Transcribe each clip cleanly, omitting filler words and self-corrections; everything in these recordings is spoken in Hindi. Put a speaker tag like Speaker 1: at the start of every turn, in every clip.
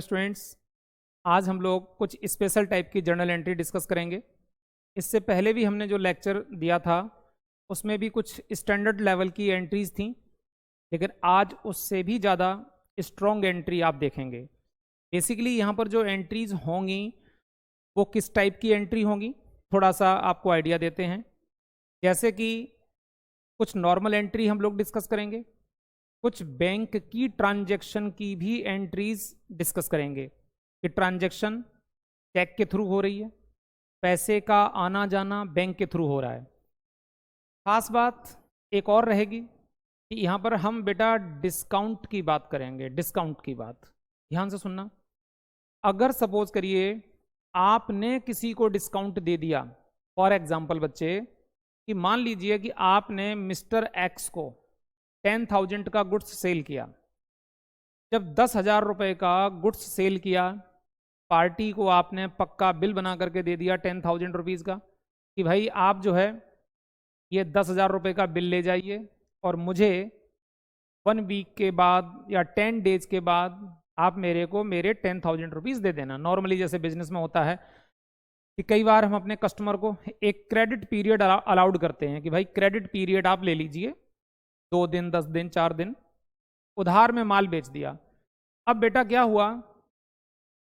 Speaker 1: स्टूडेंट्स, आज हम लोग कुछ स्पेशल टाइप की जर्नल एंट्री डिस्कस करेंगे। इससे पहले भी हमने जो लेक्चर दिया था उसमें भी कुछ स्टैंडर्ड लेवल की एंट्रीज थी, लेकिन आज उससे भी ज़्यादा स्ट्रॉन्ग एंट्री आप देखेंगे। बेसिकली यहाँ पर जो एंट्रीज होंगी वो किस टाइप की एंट्री होंगी, थोड़ा सा आपको आइडिया देते हैं। जैसे कि कुछ नॉर्मल एंट्री हम लोग डिस्कस करेंगे, कुछ बैंक की ट्रांजैक्शन की भी एंट्रीज डिस्कस करेंगे कि ट्रांजैक्शन चेक के थ्रू हो रही है, पैसे का आना जाना बैंक के थ्रू हो रहा है। खास बात एक और रहेगी कि यहाँ पर हम बेटा डिस्काउंट की बात करेंगे। डिस्काउंट की बात ध्यान से सुनना। अगर सपोज करिए आपने किसी को डिस्काउंट दे दिया, फॉर एग्जाम्पल बच्चे कि मान लीजिए कि आपने मिस्टर एक्स को 10,000 का गुड्स सेल किया। जब 10,000 रुपये का गुड्स सेल किया, पार्टी को आपने पक्का बिल बना करके दे दिया 10,000 रुपीज़ का कि भाई आप जो है ये 10,000 रुपये का बिल ले जाइए और मुझे 1 वीक के बाद या 10 डेज के बाद आप मेरे को मेरे 10,000 रुपीज़ दे देना। नॉर्मली जैसे बिजनेस में होता है कि कई बार हम अपने कस्टमर को एक क्रेडिट पीरियड अलाउड करते हैं कि भाई क्रेडिट पीरियड आप ले लीजिए, 2 दिन, 10 दिन, 4 दिन, उधार में माल बेच दिया। अब बेटा क्या हुआ,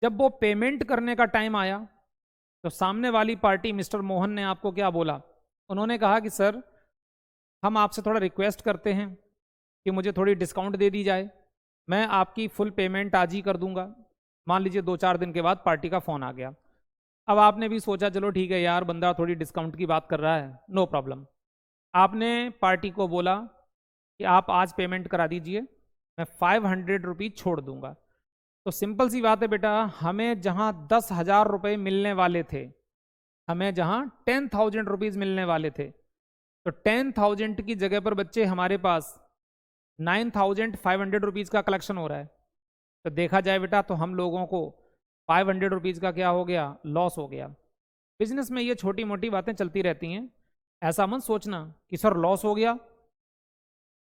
Speaker 1: जब वो पेमेंट करने का टाइम आया तो सामने वाली पार्टी मिस्टर मोहन ने आपको क्या बोला, उन्होंने कहा कि सर हम आपसे थोड़ा रिक्वेस्ट करते हैं कि मुझे थोड़ी डिस्काउंट दे दी जाए, मैं आपकी फुल पेमेंट आज ही कर दूंगा। मान लीजिए 2-4 दिन के बाद पार्टी का फ़ोन आ गया। अब आपने भी सोचा चलो ठीक है यार, बंदा थोड़ी डिस्काउंट की बात कर रहा है, नो प्रॉब्लम। आपने पार्टी को बोला कि आप आज पेमेंट करा दीजिए, मैं 500 रुपीज़ छोड़ दूंगा। तो सिंपल सी बात है बेटा, हमें जहां 10,000 रुपये मिलने वाले थे, हमें जहां 10,000 रुपीज़ मिलने वाले थे, तो 10,000 की जगह पर बच्चे हमारे पास 9,500 रुपीज़ का कलेक्शन हो रहा है। तो देखा जाए बेटा तो हम लोगों को 500 रुपीज़ का क्या हो गया, लॉस हो गया। बिजनेस में ये छोटी मोटी बातें चलती रहती हैं, ऐसा मत सोचना कि सर लॉस हो गया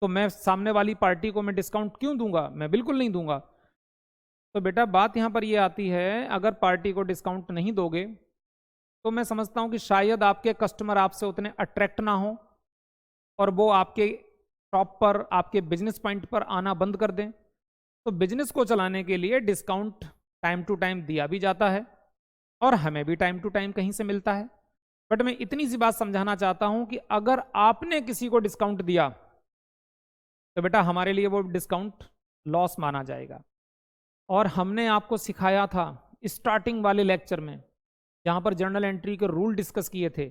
Speaker 1: तो मैं सामने वाली पार्टी को मैं डिस्काउंट क्यों दूंगा, मैं बिल्कुल नहीं दूंगा। तो बेटा बात यहाँ पर ये आती है, अगर पार्टी को डिस्काउंट नहीं दोगे तो मैं समझता हूँ कि शायद आपके कस्टमर आपसे उतने अट्रैक्ट ना हो और वो आपके शॉप पर, आपके बिजनेस पॉइंट पर आना बंद कर दें। तो बिजनेस को चलाने के लिए डिस्काउंट टाइम टू टाइम दिया भी जाता है और हमें भी टाइम टू टाइम कहीं से मिलता है। बट मैं इतनी सी बात समझाना चाहता हूं कि अगर आपने किसी को डिस्काउंट दिया तो बेटा हमारे लिए वो डिस्काउंट लॉस माना जाएगा। और हमने आपको सिखाया था स्टार्टिंग वाले लेक्चर में, जहां पर जर्नल एंट्री के रूल डिस्कस किए थे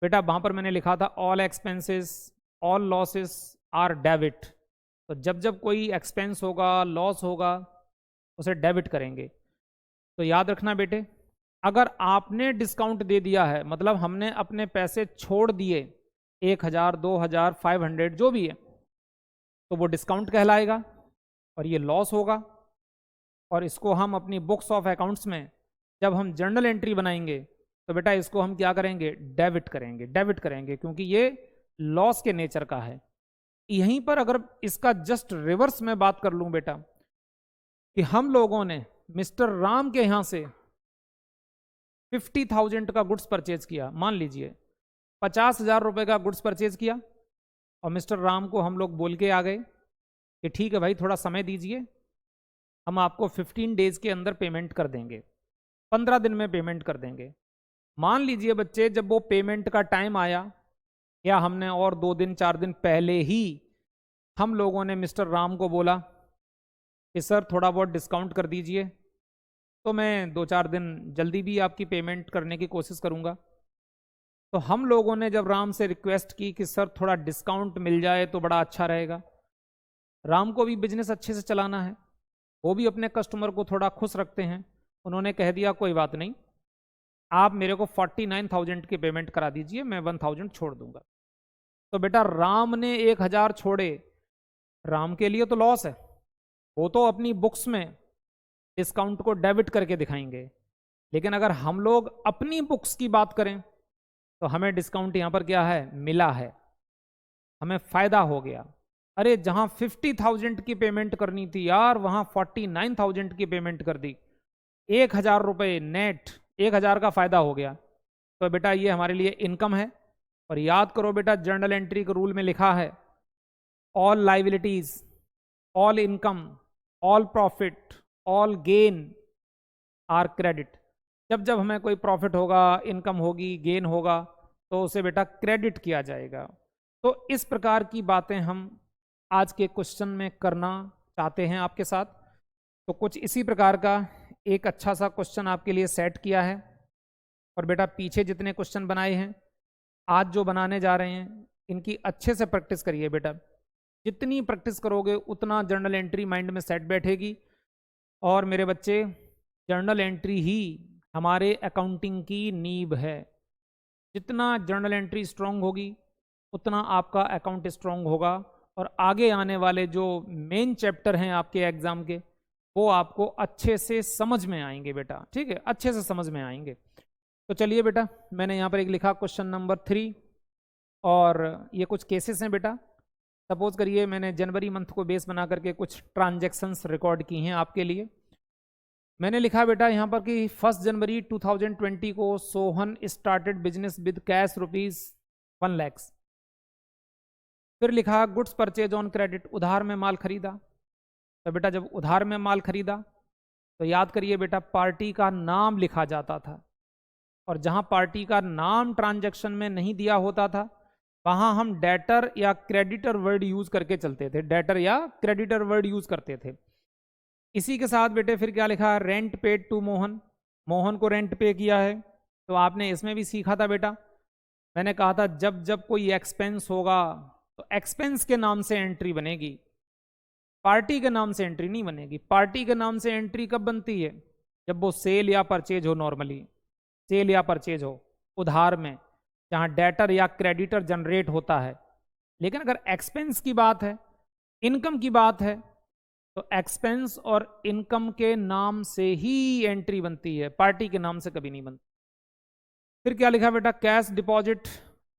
Speaker 1: बेटा, वहां पर मैंने लिखा था all expenses all losses are debit. तो जब जब कोई एक्सपेंस होगा, लॉस होगा, उसे डेबिट करेंगे। तो याद रखना बेटे, अगर आपने डिस्काउंट दे दिया है, मतलब हमने अपने पैसे छोड़ दिए 1,000, 2,000, 500 जो भी है, तो वो डिस्काउंट कहलाएगा और ये लॉस होगा। और इसको हम अपनी बुक्स ऑफ अकाउंट्स में जब हम जर्नल एंट्री बनाएंगे तो बेटा इसको हम क्या करेंगे, डेबिट करेंगे। डेबिट करेंगे क्योंकि ये लॉस के नेचर का है। यहीं पर अगर इसका जस्ट रिवर्स में बात कर लूं बेटा, कि हम लोगों ने मिस्टर राम के यहां से 50,000 का गुड्स परचेज किया, मान लीजिए 50,000 रुपए का गुड्स परचेज किया और मिस्टर राम को हम लोग बोल के आ गए कि ठीक है भाई थोड़ा समय दीजिए, हम आपको 15 डेज के अंदर पेमेंट कर देंगे, 15 दिन में पेमेंट कर देंगे। मान लीजिए बच्चे जब वो पेमेंट का टाइम आया, या हमने और 2 दिन 4 दिन पहले ही हम लोगों ने मिस्टर राम को बोला कि सर थोड़ा बहुत डिस्काउंट कर दीजिए, तो मैं 2-4 दिन जल्दी भी आपकी पेमेंट करने की कोशिश करूंगा। तो हम लोगों ने जब राम से रिक्वेस्ट की कि सर थोड़ा डिस्काउंट मिल जाए तो बड़ा अच्छा रहेगा, राम को भी बिजनेस अच्छे से चलाना है, वो भी अपने कस्टमर को थोड़ा खुश रखते हैं। उन्होंने कह दिया कोई बात नहीं, आप मेरे को 49,000 की पेमेंट करा दीजिए, मैं 1,000 छोड़ दूंगा। तो बेटा राम ने 1,000 छोड़े, राम के लिए तो लॉस है, वो तो अपनी बुक्स में डिस्काउंट को डेबिट करके दिखाएंगे। लेकिन अगर हम लोग अपनी बुक्स की बात करें तो हमें डिस्काउंट यहां पर क्या है, मिला है, हमें फायदा हो गया। अरे जहां 50,000 की पेमेंट करनी थी यार, वहां 49,000 की पेमेंट कर दी, 1,000 रुपये नेट, 1,000 का फायदा हो गया, तो बेटा ये हमारे लिए इनकम है। और याद करो बेटा, जर्नल एंट्री के रूल में लिखा है all liabilities, all income, all profit, all gain are credit. जब जब हमें कोई प्रॉफिट होगा, इनकम होगी, गेन होगा, तो उसे बेटा क्रेडिट किया जाएगा। तो इस प्रकार की बातें हम आज के क्वेश्चन में करना चाहते हैं आपके साथ। तो कुछ इसी प्रकार का एक अच्छा सा क्वेश्चन आपके लिए सेट किया है। और बेटा पीछे जितने क्वेश्चन बनाए हैं, आज जो बनाने जा रहे हैं, इनकी अच्छे से प्रैक्टिस करिए बेटा। जितनी प्रैक्टिस करोगे उतना जर्नल एंट्री माइंड में सेट बैठेगी। और मेरे बच्चे, जर्नल एंट्री ही हमारे अकाउंटिंग की नींव है। जितना जर्नल एंट्री स्ट्रांग होगी उतना आपका अकाउंट स्ट्रांग होगा, और आगे आने वाले जो मेन चैप्टर हैं आपके एग्जाम के, वो आपको अच्छे से समझ में आएंगे बेटा। ठीक है, अच्छे से समझ में आएंगे। तो चलिए बेटा, मैंने यहाँ पर एक लिखा क्वेश्चन नंबर 3, और ये कुछ केसेस हैं बेटा। सपोज करिए मैंने जनवरी मंथ को बेस बना करके कुछ ट्रांजैक्शंस रिकॉर्ड की हैं आपके लिए। मैंने लिखा बेटा यहाँ पर कि 1 जनवरी 2020 को Sohan started business with cash ₹1 lakh. फिर लिखा गुड्स परचेज ऑन क्रेडिट, उधार में माल खरीदा। तो बेटा जब उधार में माल खरीदा तो याद करिए बेटा, पार्टी का नाम लिखा जाता था, और जहां पार्टी का नाम ट्रांजैक्शन में नहीं दिया होता था वहां हम डेटर या क्रेडिटर वर्ड यूज करके चलते थे, डेटर या क्रेडिटर वर्ड यूज करते थे। इसी के साथ बेटे फिर क्या लिखा, rent paid to Mohan, Mohan को रेंट पे किया है। तो आपने इसमें भी सीखा था बेटा, मैंने कहा था जब जब कोई एक्सपेंस होगा तो एक्सपेंस के नाम से एंट्री बनेगी, पार्टी के नाम से एंट्री नहीं बनेगी। पार्टी के नाम से एंट्री कब बनती है, जब वो सेल या परचेज हो, नॉर्मली सेल या परचेज हो उधार में, जहां डेटर या क्रेडिटर जनरेट होता है। लेकिन अगर एक्सपेंस की बात है, इनकम की बात है, तो एक्सपेंस और इनकम के नाम से ही एंट्री बनती है, पार्टी के नाम से कभी नहीं बनती। फिर क्या लिखा बेटा, cash deposit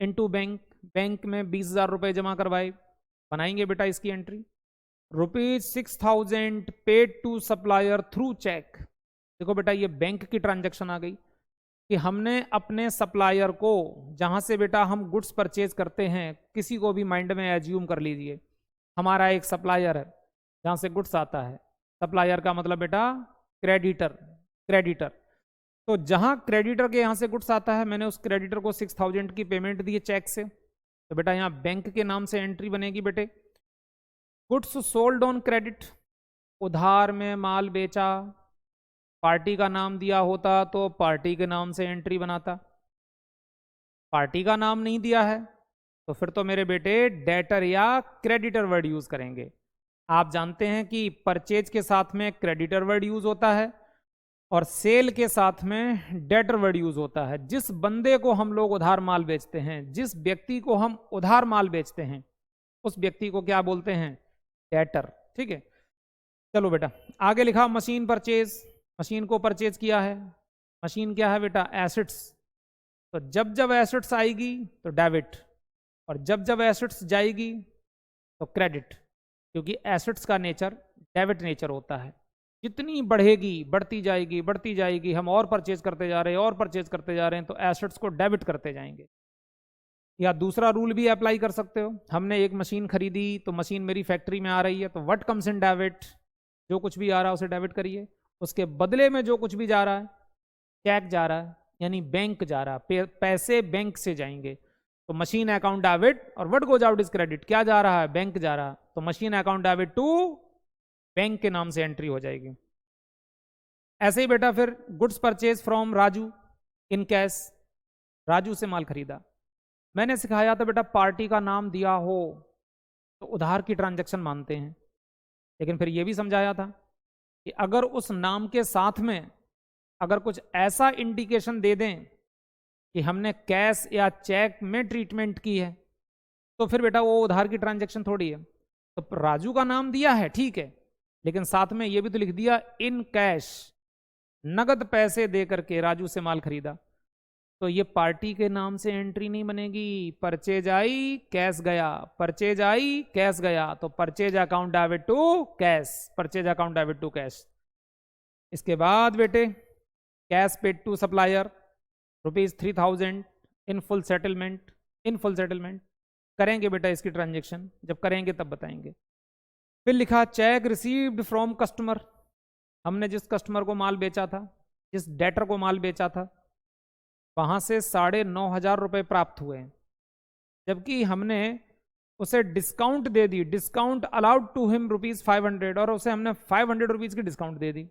Speaker 1: into bank, bank में 20,000 रुपए जमा करवाए, बनाएंगे बेटा इसकी entry. ₹6,000 paid to supplier through cheque. देखो बेटा ये बैंक की ट्रांजैक्शन आ गई कि हमने अपने सप्लायर को, जहां से बेटा हम गुड्स परचेज करते हैं, किसी को भी माइंड में एज्यूम कर लीजिए, हमारा एक सप्लायर है जहां से गुड्स आता है। सप्लायर का मतलब बेटा क्रेडिटर, क्रेडिटर। तो जहां क्रेडिटर के यहां से गुड्स आता है, मैंने उस क्रेडिटर को 6,000 की पेमेंट दी है चेक से, तो बेटा यहां बैंक के नाम से एंट्री बनेगी बेटे। गुड्स सोल्ड ऑन क्रेडिट, उधार में माल बेचा, पार्टी का नाम दिया होता तो पार्टी के नाम से एंट्री बनाता, पार्टी का नाम नहीं दिया है तो फिर तो मेरे बेटे डेटर या क्रेडिटर वर्ड यूज करेंगे। आप जानते हैं कि परचेज के साथ में क्रेडिटर वर्ड यूज होता है और सेल के साथ में डेटर वर्ड यूज होता है। जिस बंदे को हम लोग उधार माल बेचते हैं, जिस व्यक्ति को हम उधार माल बेचते हैं, उस व्यक्ति को क्या बोलते हैं, डेटर। ठीक है, चलो बेटा आगे लिखा मशीन परचेज, मशीन को परचेज किया है। मशीन क्या है बेटा, एसेट्स। तो जब जब एसेट्स आएगी तो डेबिट, और जब जब एसेट्स जाएगी तो क्रेडिट, क्योंकि एसेट्स का नेचर डेबिट नेचर होता है। जितनी बढ़ेगी, बढ़ती जाएगी, बढ़ती जाएगी, हम और परचेज करते जा रहे हैं और परचेज करते जा रहे हैं, तो एसेट्स को डेबिट करते जाएंगे। या दूसरा रूल भी अप्लाई कर सकते हो, हमने एक मशीन खरीदी तो मशीन मेरी फैक्ट्री में आ रही है, तो व्हाट कम्स इन डेबिट, जो कुछ भी आ रहा है उसे डेबिट करिए। उसके बदले में जो कुछ भी जा रहा है, चेक जा रहा है यानी बैंक जा रहा है, पैसे बैंक से जाएंगे, तो मशीन अकाउंट डेबिट, और what goes out is credit, क्या जा रहा है, बैंक जा रहा है, तो machine account debit to bank के नाम से एंट्री हो जाएगी। ऐसे ही बेटा फिर goods purchase from Raju in cash, Raju से माल खरीदा। मैंने सिखाया था बेटा पार्टी का नाम दिया हो तो उधार की ट्रांजैक्शन मानते हैं, लेकिन फिर यह भी समझाया था कि अगर उस नाम के साथ में अगर कुछ ऐसा इंडिकेशन दे दें कि हमने कैश या चेक में ट्रीटमेंट की है, तो फिर बेटा वो उधार की ट्रांजैक्शन थोड़ी है। तो राजू का नाम दिया है ठीक है, लेकिन साथ में ये भी तो लिख दिया इन कैश, नगद पैसे दे करके राजू से माल खरीदा, तो ये पार्टी के नाम से एंट्री नहीं बनेगी। परचेज आई कैश गया, परचेज आई कैश गया, तो purchase account debit to cash, purchase account debit to cash. इसके बाद बेटे cash paid to supplier ₹3000 in full settlement करेंगे बेटा इसकी ट्रांजेक्शन, जब करेंगे तब बताएंगे। फिर लिखा चेक रिसीव्ड फ्रॉम कस्टमर, हमने जिस कस्टमर को माल बेचा था, जिस डेटर को माल बेचा था, वहां से 9,500 रुपये प्राप्त हुए हैं, जबकि हमने उसे डिस्काउंट दे दी, डिस्काउंट अलाउड टू हिम ₹500, और उसे हमने 500 रुपीज़ की डिस्काउंट दे दी।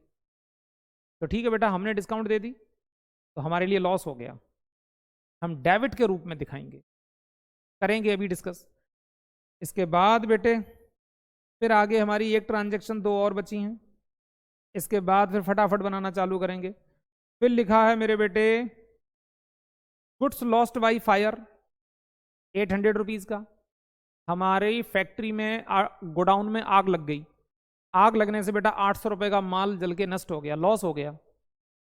Speaker 1: तो ठीक है बेटा, हमने डिस्काउंट दे दी तो हमारे लिए लॉस हो गया, हम डेबिट के रूप में दिखाएंगे, करेंगे अभी डिस्कस। इसके बाद बेटे फिर आगे हमारी एक ट्रांजैक्शन 2 और बची हैं, इसके बाद फिर फटाफट बनाना चालू करेंगे। फिर लिखा है मेरे बेटे goods lost by fire 800 rupees का, हमारी फैक्ट्री में गोडाउन में आग लग गई, आग लगने से बेटा 800 रुपये का माल जल के नष्ट हो गया, लॉस हो गया।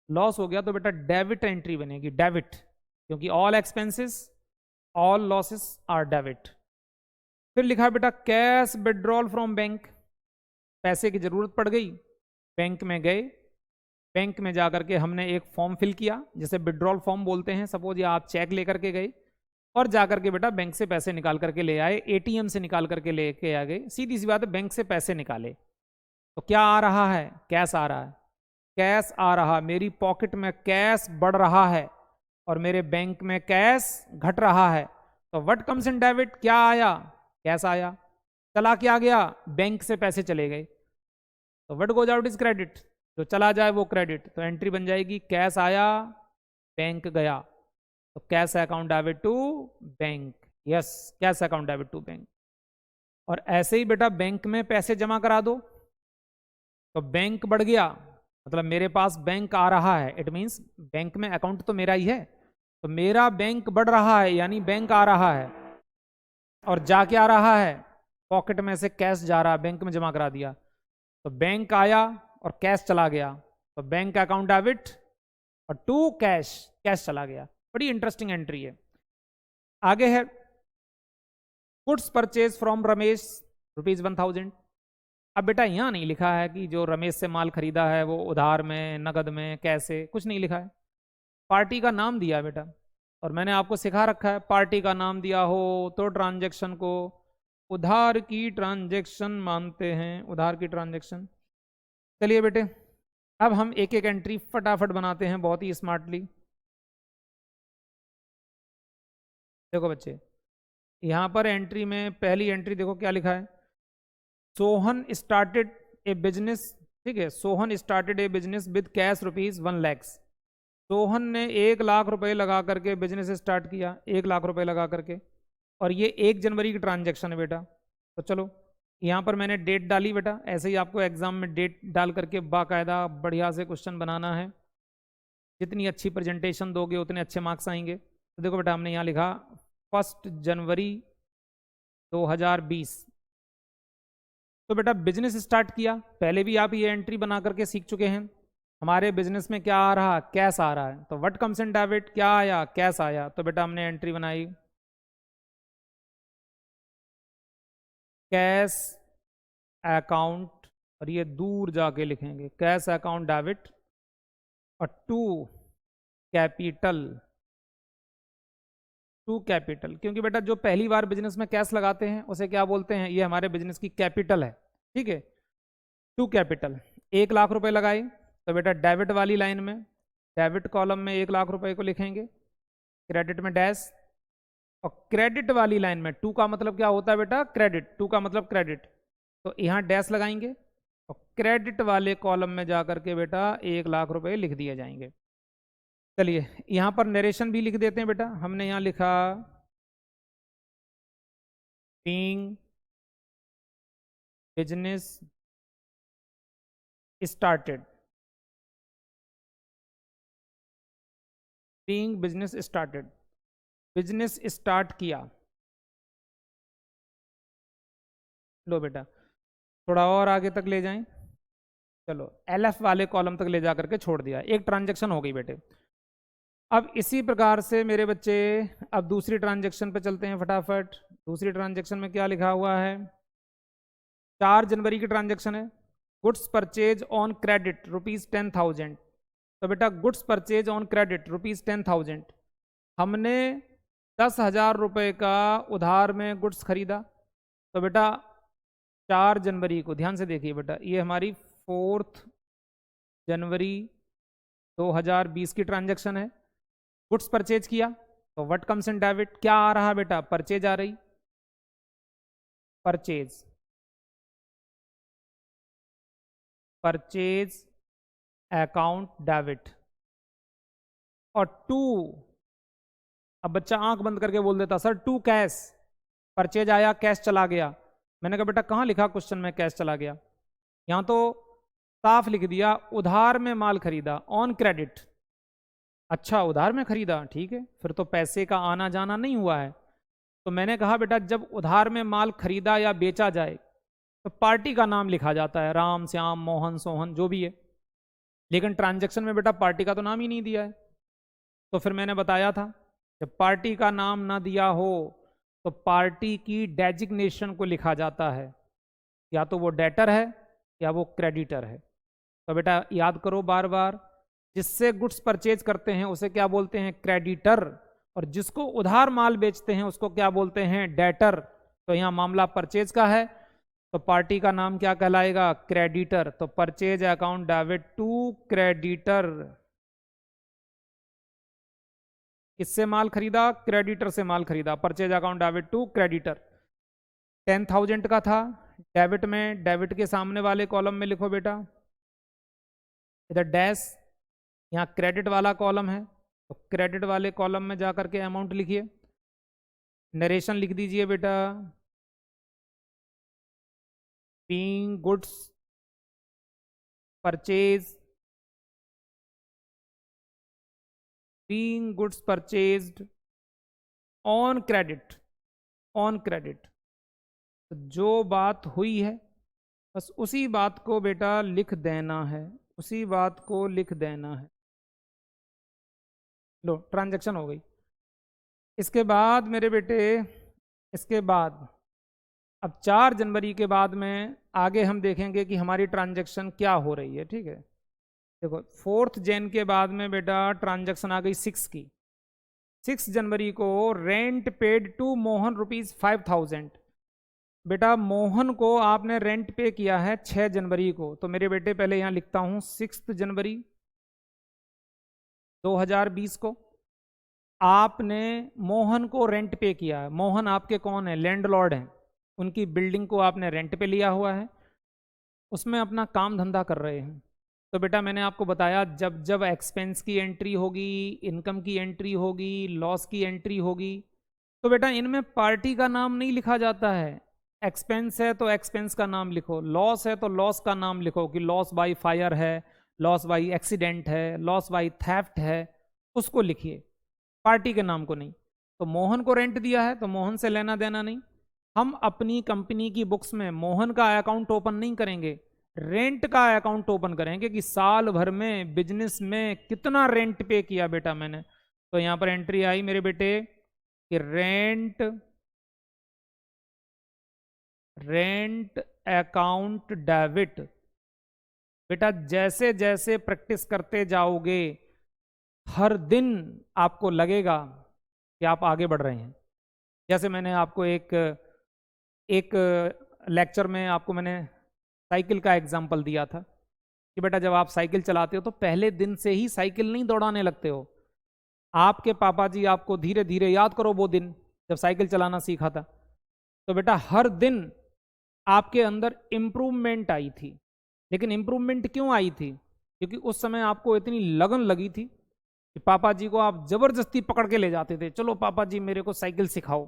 Speaker 1: लॉस हो गया तो बेटा डेबिट एंट्री बनेगी, डेबिट, क्योंकि all expenses all losses are debit. फिर लिखा बेटा कैश विड्रॉल फ्रॉम बैंक, पैसे की जरूरत पड़ गई, बैंक में गए, बैंक में जाकर के हमने एक फॉर्म फिल किया जिसे विड्रॉल फॉर्म बोलते हैं। सपोज ये आप चेक लेकर के गए और जाकर के बेटा बैंक से पैसे निकाल करके ले आए, एटीएम से निकाल करके लेके आ गए, सीधी सी बात है, बैंक से पैसे निकाले तो क्या आ रहा है, कैश आ रहा है, कैश आ रहा, मेरी पॉकेट में कैश बढ़ रहा है और मेरे बैंक में कैश घट रहा है। तो व्हाट कम्स इन डेबिट, क्या आया, कैश आया, चला क्या गया, बैंक से पैसे चले गए, तो what goes out is credit, जो चला जाए वो क्रेडिट। तो एंट्री बन जाएगी कैश आया बैंक गया, तो cash account debit to bank, yes cash account debit to bank. और ऐसे ही बेटा बैंक में पैसे जमा करा दो, तो बैंक बढ़ गया, मतलब मेरे पास बैंक आ रहा है, इट मीन्स बैंक में अकाउंट तो मेरा ही है, तो मेरा बैंक बढ़ रहा है यानी बैंक आ रहा है, और जा क्या आ रहा है, पॉकेट में से कैश जा रहा है, बैंक में जमा करा दिया, तो बैंक आया और कैश चला गया, तो बैंक अकाउंट डेबिट और टू कैश, कैश चला गया। बड़ी इंटरेस्टिंग एंट्री है। आगे है गुड्स परचेज फ्रॉम रमेश ₹1000। अब बेटा यहां नहीं लिखा है कि जो रमेश से माल खरीदा है वो उधार में, नगद में, कैसे, कुछ नहीं लिखा है, पार्टी का नाम दिया बेटा, और मैंने आपको सिखा रखा है पार्टी का नाम दिया हो तो ट्रांजैक्शन को उधार की ट्रांजैक्शन मानते हैं, उधार की ट्रांजैक्शन। चलिए बेटे अब हम एक एक एंट्री फटाफट बनाते हैं बहुत ही स्मार्टली। देखो बच्चे यहां पर एंट्री में पहली एंट्री देखो क्या लिखा है, सोहन स्टार्टेड ए बिजनेस, ठीक है, Sohan started A business with cash ₹1 lakh. Sohan ने 1 लाख रुपए लगा करके बिजनेस स्टार्ट किया, 1 लाख रुपए लगा करके, और ये 1 जनवरी की ट्रांजैक्शन है बेटा। तो चलो यहाँ पर मैंने डेट डाली बेटा, ऐसे ही आपको एग्जाम में डेट डाल करके बाकायदा बढ़िया से क्वेश्चन बनाना है, जितनी अच्छी प्रेजेंटेशन दोगे उतने अच्छे मार्क्स आएंगे। तो देखो बेटा हमने यहाँ लिखा 1 जनवरी 2020, तो बेटा बिजनेस स्टार्ट किया, पहले भी आप ये एंट्री बना करके सीख चुके हैं। हमारे बिजनेस में क्या आ रहा, कैश आ रहा है, तो व्हाट कम्स इन डेबिट, क्या आया, कैश आया, तो बेटा हमने एंट्री बनाई कैश अकाउंट, और ये दूर जाके लिखेंगे कैश अकाउंट डेबिट और टू कैपिटल, टू कैपिटल, क्योंकि बेटा जो पहली बार बिजनेस में कैश लगाते हैं उसे क्या बोलते हैं, ये हमारे बिजनेस की कैपिटल है, ठीक है। टू कैपिटल 1 लाख रुपए लगाए, तो बेटा डेबिट वाली लाइन में, डेबिट कॉलम में 1 लाख रुपए को लिखेंगे, क्रेडिट में डैश, और क्रेडिट वाली लाइन में टू का मतलब क्या होता है बेटा, क्रेडिट, टू का मतलब क्रेडिट, तो यहाँ डैश लगाएंगे और क्रेडिट वाले कॉलम में जाकर के बेटा 1 लाख रुपए लिख दिए जाएंगे। चलिए यहाँ पर नरेशन भी लिख देते हैं बेटा, हमने यहाँ लिखा being business started, being business started, business start किया। लो बेटा थोड़ा और आगे तक ले जाएं, चलो LF वाले कॉलम तक ले जाकर के छोड़ दिया, एक ट्रांजैक्शन हो गई बेटे। अब इसी प्रकार से मेरे बच्चे अब दूसरी ट्रांजैक्शन पे चलते हैं फटाफट। दूसरी ट्रांजैक्शन में क्या लिखा हुआ है, 4 जनवरी की ट्रांजैक्शन है, गुड्स परचेज ऑन क्रेडिट ₹10,000। तो बेटा गुड्स परचेज ऑन क्रेडिट ₹10,000, हमने 10,000 रुपये का उधार में गुड्स खरीदा। तो बेटा 4 जनवरी को, ध्यान से देखिए बेटा, ये हमारी 4 जनवरी 2020 की ट्रांजैक्शन है। गुड्स परचेज किया तो व्हाट कम्स इन डेबिट, क्या आ रहा बेटा, परचेज आ रही, परचेज, परचेज अकाउंट डेबिट। और 2, अब बच्चा आंख बंद करके बोल देता सर 2 कैश, परचेज आया कैश चला गया। मैंने कहा बेटा कहाँ लिखा क्वेश्चन में कैश चला गया, यहाँ तो साफ लिख दिया उधार में माल खरीदा ऑन क्रेडिट। अच्छा उधार में खरीदा, ठीक है, फिर तो पैसे का आना जाना नहीं हुआ है। तो मैंने कहा बेटा जब उधार में माल खरीदा या बेचा जाए तो पार्टी का नाम लिखा जाता है, राम श्याम मोहन सोहन जो भी है, लेकिन ट्रांजैक्शन में बेटा पार्टी का तो नाम ही नहीं दिया है। तो फिर मैंने बताया था जब पार्टी का नाम ना दिया हो तो पार्टी की डेजिग्नेशन को लिखा जाता है, या तो वो डेटर है या वो क्रेडिटर है। तो बेटा याद करो बार बार, जिससे गुड्स परचेज करते हैं उसे क्या बोलते हैं, क्रेडिटर, और जिसको उधार माल बेचते हैं उसको क्या बोलते हैं, डेटर। तो यहाँ मामला परचेज का है तो पार्टी का नाम क्या कहलाएगा, क्रेडिटर। तो purchase account debit to creditor, किससे माल खरीदा, क्रेडिटर से माल खरीदा, purchase account debit to creditor. 10,000 का था, डेबिट में, डेबिट के सामने वाले कॉलम में लिखो बेटा, इधर डैश, यहाँ क्रेडिट वाला कॉलम है तो क्रेडिट वाले कॉलम में जाकर के अमाउंट लिखिए। नरेशन लिख दीजिए बेटा, being goods purchase, being goods purchased on credit, on credit. तो जो बात हुई है बस उसी बात को बेटा लिख देना है, उसी बात को लिख देना है। लो ट्रांजैक्शन हो गई। इसके बाद मेरे बेटे, इसके बाद अब 4 जनवरी के बाद में आगे हम देखेंगे कि हमारी ट्रांजैक्शन क्या हो रही है, ठीक है। देखो 4 जैन के बाद में बेटा ट्रांजैक्शन आ गई 6 की। 6 जनवरी को रेंट पेड टू मोहन ₹5,000। बेटा मोहन को आपने रेंट पे किया है 6 जनवरी को, तो मेरे बेटे पहले यहाँ लिखता हूँ 6 जनवरी 2020 को आपने मोहन को रेंट पे किया है। मोहन आपके कौन है, लैंडलॉर्ड हैं, उनकी बिल्डिंग को आपने रेंट पे लिया हुआ है, उसमें अपना काम धंधा कर रहे हैं। तो बेटा मैंने आपको बताया जब जब एक्सपेंस की एंट्री होगी, इनकम की एंट्री होगी, लॉस की एंट्री होगी, तो बेटा इनमें पार्टी का नाम नहीं लिखा जाता है। एक्सपेंस है तो एक्सपेंस का नाम लिखो, लॉस है तो लॉस का नाम लिखो कि लॉस बाय फायर है, लॉस बाय एक्सीडेंट है, लॉस बाय थेफ्ट है, उसको लिखिए, पार्टी के नाम को नहीं। तो मोहन को रेंट दिया है तो मोहन से लेना देना नहीं। हम अपनी कंपनी की बुक्स में मोहन का अकाउंट ओपन नहीं करेंगे, रेंट का अकाउंट ओपन करेंगे कि साल भर में बिजनेस में कितना रेंट पे किया बेटा मैंने। तो यहां पर एंट्री आई मेरे बेटे कि रेंट, रेंट अकाउंट डेबिट। बेटा जैसे जैसे प्रैक्टिस करते जाओगे हर दिन आपको लगेगा कि आप आगे बढ़ रहे हैं। जैसे मैंने आपको एक लेक्चर में आपको मैंने साइकिल का एग्जाम्पल दिया था कि बेटा जब आप साइकिल चलाते हो तो पहले दिन से ही साइकिल नहीं दौड़ाने लगते हो। आपके पापा जी आपको धीरे धीरे, याद करो वो दिन जब साइकिल चलाना सीखा था, तो बेटा हर दिन आपके अंदर इम्प्रूवमेंट आई थी। लेकिन इम्प्रूवमेंट क्यों आई थी, क्योंकि उस समय आपको इतनी लगन लगी थी कि पापा जी को आप जबरदस्ती पकड़ के ले जाते थे, चलो पापा जी मेरे को साइकिल सिखाओ।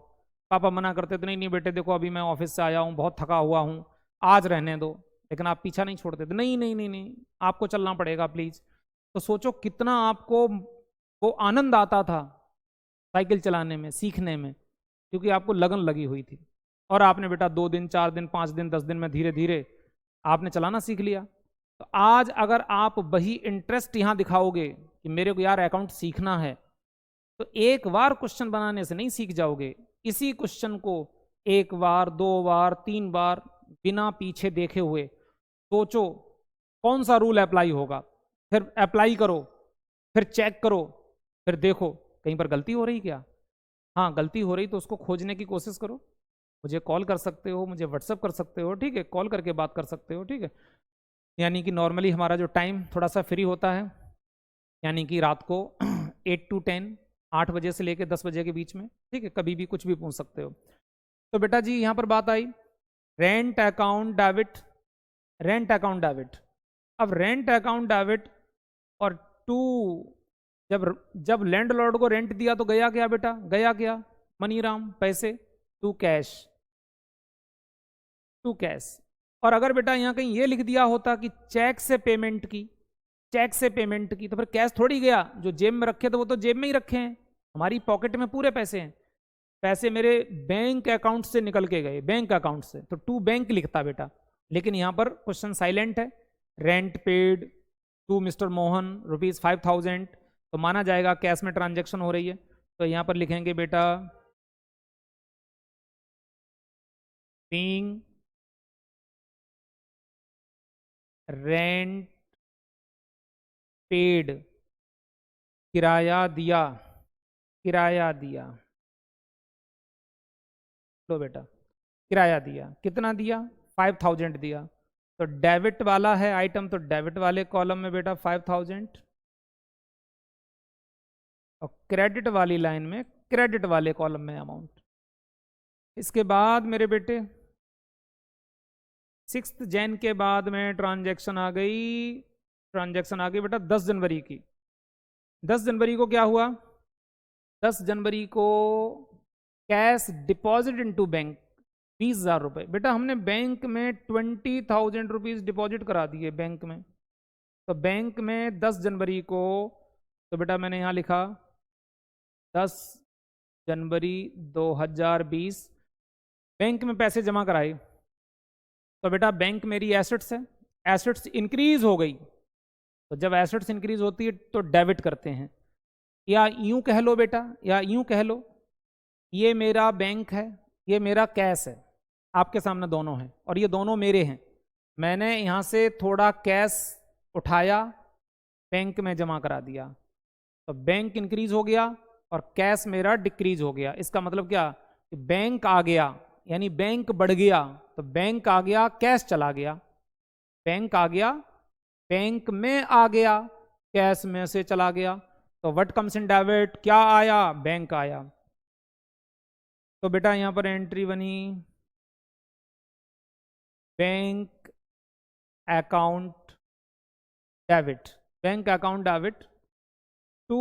Speaker 1: पापा मना करते थे, नहीं नहीं बेटे देखो अभी मैं ऑफिस से आया हूँ, बहुत थका हुआ हूँ, आज रहने दो। लेकिन आप पीछा नहीं छोड़ते थे, नहीं नहीं नहीं नहीं आपको चलना पड़ेगा प्लीज। तो सोचो कितना आपको वो आनंद आता था साइकिल चलाने में, सीखने में, क्योंकि आपको लगन लगी हुई थी। और आपने बेटा 2 दिन 4 दिन 5 दिन 10 दिन में धीरे धीरे आपने चलाना सीख लिया। तो आज अगर आप वही इंटरेस्ट यहाँ दिखाओगे कि मेरे को यार अकाउंट सीखना है, तो एक बार क्वेश्चन बनाने से नहीं सीख जाओगे। इसी क्वेश्चन को 1 बार 2 बार 3 बार बिना पीछे देखे हुए सोचो कौन सा रूल अप्लाई होगा, फिर अप्लाई करो, फिर चेक करो, फिर देखो कहीं पर गलती हो रही क्या। हाँ गलती हो रही तो उसको खोजने की कोशिश करो, मुझे कॉल कर सकते हो, मुझे व्हाट्सअप कर सकते हो, ठीक है, कॉल करके बात कर सकते हो, ठीक है। यानी कि नॉर्मली हमारा जो टाइम थोड़ा सा फ्री होता है, यानी कि रात को 8 to 10, 8 बजे से लेकर 10 बजे के बीच में, ठीक है, कभी भी कुछ भी पूछ सकते हो। तो बेटा जी यहाँ पर बात आई rent account debit, rent account debit. अब रेंट अकाउंट डेबिट और टू, जब जब लैंडलॉर्ड को रेंट दिया तो गया क्या बेटा, गया क्या, मनीराम पैसे, टू कैश, टू कैश। और अगर बेटा यहाँ कहीं ये लिख दिया होता कि चेक से पेमेंट की, चेक से पेमेंट की, तो फिर कैश थोड़ी गया, जो जेब में रखे थे वो तो जेब में ही रखे हैं, हमारी पॉकेट में पूरे पैसे हैं, पैसे मेरे बैंक अकाउंट से निकल के गए, बैंक अकाउंट से, तो टू बैंक लिखता बेटा। लेकिन यहाँ पर क्वेश्चन साइलेंट है, rent paid to mister Mohan ₹5,000, तो माना जाएगा कैश में ट्रांजैक्शन हो रही है। तो यहाँ पर लिखेंगे बेटा बीइंग रेंट पेड, किराया दिया, किराया दिया, लो बेटा किराया दिया, कितना दिया, 5,000 दिया। तो डेबिट वाला है आइटम, तो डेबिट वाले कॉलम में बेटा 5,000, और क्रेडिट वाली लाइन में क्रेडिट वाले कॉलम में अमाउंट। इसके बाद मेरे बेटे 6 जैन के बाद में ट्रांजैक्शन आ गई, ट्रांजैक्शन आ गई बेटा 10 जनवरी की। 10 जनवरी को क्या हुआ, 10 जनवरी को कैश डिपॉजिट इनटू बैंक 20,000 रुपये। बेटा हमने बैंक में 20,000 रुपीज़ डिपॉजिट करा दिए बैंक में, तो बैंक में 10 जनवरी को, तो बेटा मैंने यहाँ लिखा 10 जनवरी 2020 बैंक में पैसे जमा कराए। तो बेटा बैंक मेरी एसेट्स है, एसेट्स इंक्रीज हो गई, तो जब एसेट्स इंक्रीज होती है तो डेबिट करते हैं, या यूं कह लो बेटा, या यूं कह लो ये मेरा बैंक है, ये मेरा कैश है, आपके सामने दोनों हैं और ये दोनों मेरे हैं। मैंने यहाँ से थोड़ा कैश उठाया, बैंक में जमा करा दिया, तो बैंक इंक्रीज हो गया और कैश मेरा डिक्रीज हो गया। इसका मतलब क्या, कि बैंक आ गया यानी बैंक बढ़ गया, तो बैंक आ गया कैश चला गया, बैंक आ गया बैंक में आ गया, कैश में से चला गया। तो व्हाट कम्स इन डेबिट, क्या आया, बैंक आया। तो बेटा यहां पर एंट्री बनी bank account debit, bank account debit to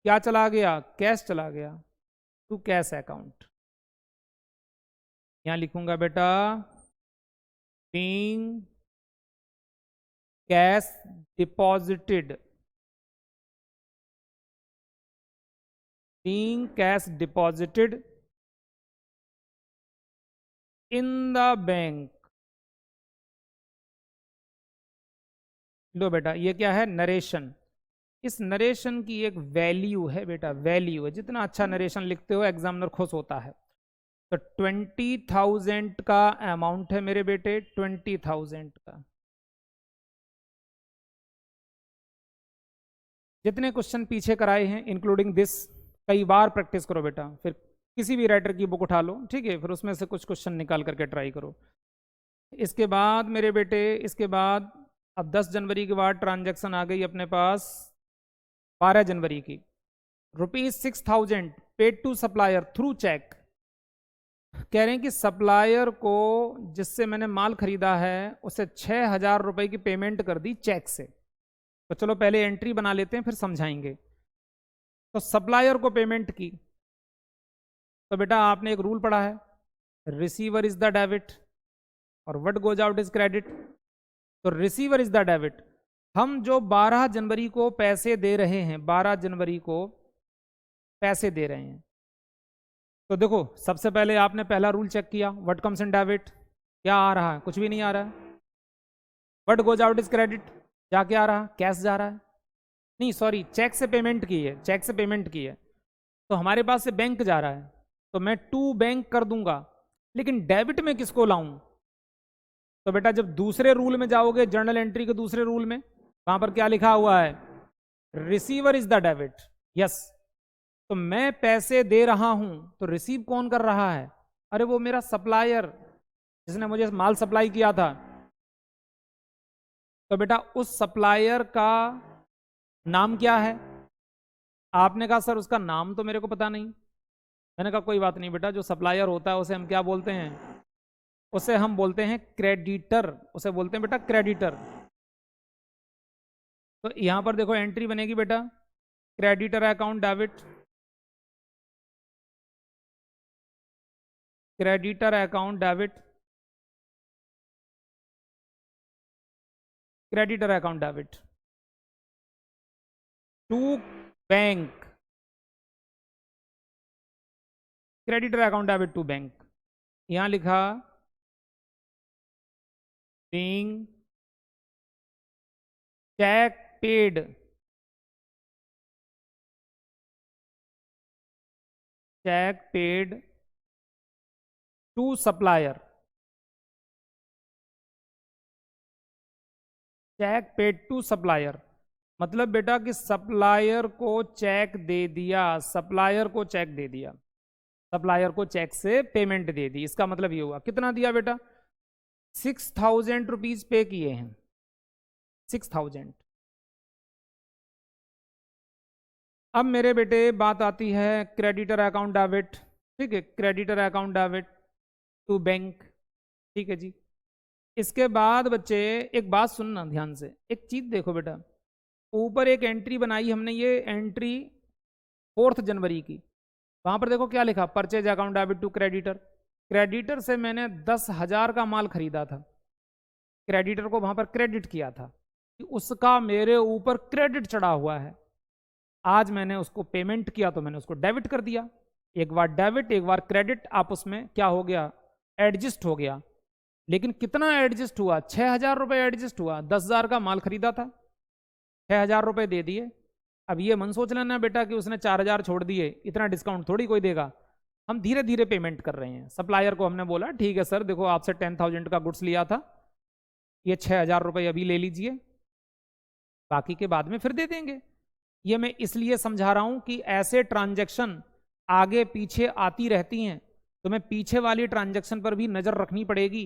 Speaker 1: क्या चला गया, कैश चला गया, टू कैश अकाउंट। यहां लिखूंगा बेटा being cash deposited, being cash deposited in the bank। लो बेटा ये क्या है, नरेशन। इस नरेशन की एक वैल्यू है बेटा, वैल्यू है, जितना अच्छा नरेशन लिखते हो एग्जामिनर खुश होता है। तो 20,000 का अमाउंट है मेरे बेटे, 20,000 का। जितने क्वेश्चन पीछे कराए हैं इंक्लूडिंग दिस, कई बार प्रैक्टिस करो बेटा, फिर किसी भी राइटर की बुक उठा लो, ठीक है, फिर उसमें से कुछ क्वेश्चन निकाल करके ट्राई करो। इसके बाद मेरे बेटे, इसके बाद अब 10 जनवरी के बाद ट्रांजैक्शन आ गई अपने पास 12 जनवरी की, ₹6,000 paid to supplier through cheque. कह रहे हैं कि सप्लायर को जिससे मैंने माल खरीदा है उसे 6,000 रुपए की पेमेंट कर दी चेक से। तो चलो पहले एंट्री बना लेते हैं फिर समझाएंगे। तो सप्लायर को पेमेंट की, तो बेटा आपने एक रूल पढ़ा है, रिसीवर इज द डेबिट और what goes out is credit. तो रिसीवर इज द डेबिट, हम जो 12 जनवरी को पैसे दे रहे हैं, 12 जनवरी को पैसे दे रहे हैं, तो देखो सबसे पहले आपने पहला रूल चेक किया, व्हाट कम्स इन डेबिट, क्या आ रहा है, कुछ भी नहीं आ रहा है। What goes out is credit, जा क्या आ रहा है, कैश जा रहा है, नहीं सॉरी चेक से पेमेंट की है, चेक से पेमेंट की है, तो हमारे पास से बैंक जा रहा है, तो मैं टू बैंक कर दूंगा, लेकिन डेबिट में किसको लाऊं, तो बेटा जब दूसरे रूल में जाओगे, जर्नल एंट्री के दूसरे रूल में, वहां पर क्या लिखा हुआ है? Receiver is the debit. Yes, तो मैं पैसे दे रहा हूं तो रिसीव कौन कर रहा है? अरे वो मेरा सप्लायर, जिसने मुझे माल सप्लाई किया था। तो बेटा उस सप्लायर का नाम क्या है? आपने कहा सर उसका नाम तो मेरे को पता नहीं। मैंने कहा कोई बात नहीं बेटा, जो सप्लायर होता है उसे हम क्या बोलते हैं? उसे हम बोलते हैं क्रेडिटर, उसे बोलते हैं बेटा क्रेडिटर। तो यहां पर देखो एंट्री बनेगी बेटा, creditor account debit, creditor account debit, creditor account debit to bank, creditor account debit to bank. यहां लिखा being check paid, check paid to supplier, cheque paid to supplier. मतलब बेटा कि सप्लायर को चेक दे दिया, सप्लायर को चेक दे दिया, सप्लायर को चेक से पेमेंट दे दी। इसका मतलब ये हुआ कितना दिया बेटा? 6,000 रुपीज पे किए हैं, 6,000। अब मेरे बेटे बात आती है क्रेडिटर अकाउंट डेबिट, ठीक है, creditor account debit to bank, ठीक है जी। इसके बाद बच्चे एक बात सुनना ध्यान से, एक चीज देखो बेटा, ऊपर एक एंट्री बनाई हमने, ये एंट्री 4 जनवरी की। वहां पर देखो क्या लिखा, purchase account debit to creditor. Creditor से मैंने 10,000 का माल खरीदा था, क्रेडिटर को वहां पर क्रेडिट किया था कि उसका मेरे ऊपर क्रेडिट चढ़ा हुआ है। आज मैंने उसको पेमेंट किया तो मैंने उसको डेबिट कर दिया। एक बार डेबिट एक बार क्रेडिट, आपस में क्या हो गया? एडजस्ट हो गया। लेकिन कितना एडजस्ट हुआ? 6,000 रुपये एडजस्ट हुआ। 10,000 का माल खरीदा था, 6,000 रुपये दे दिए। अब ये मन सोच लेना बेटा कि उसने 4,000 छोड़ दिए, इतना डिस्काउंट थोड़ी कोई देगा। हम धीरे धीरे पेमेंट कर रहे हैं। सप्लायर को हमने बोला ठीक है सर, देखो आपसे 10,000 का गुड्स लिया था, ये 6,000 रुपये अभी ले लीजिए, बाकी के बाद में फिर दे देंगे। ये मैं इसलिए समझा रहा हूं कि ऐसे ट्रांजैक्शन आगे पीछे आती रहती हैं, तो मैं पीछे वाली ट्रांजैक्शन पर भी नजर रखनी पड़ेगी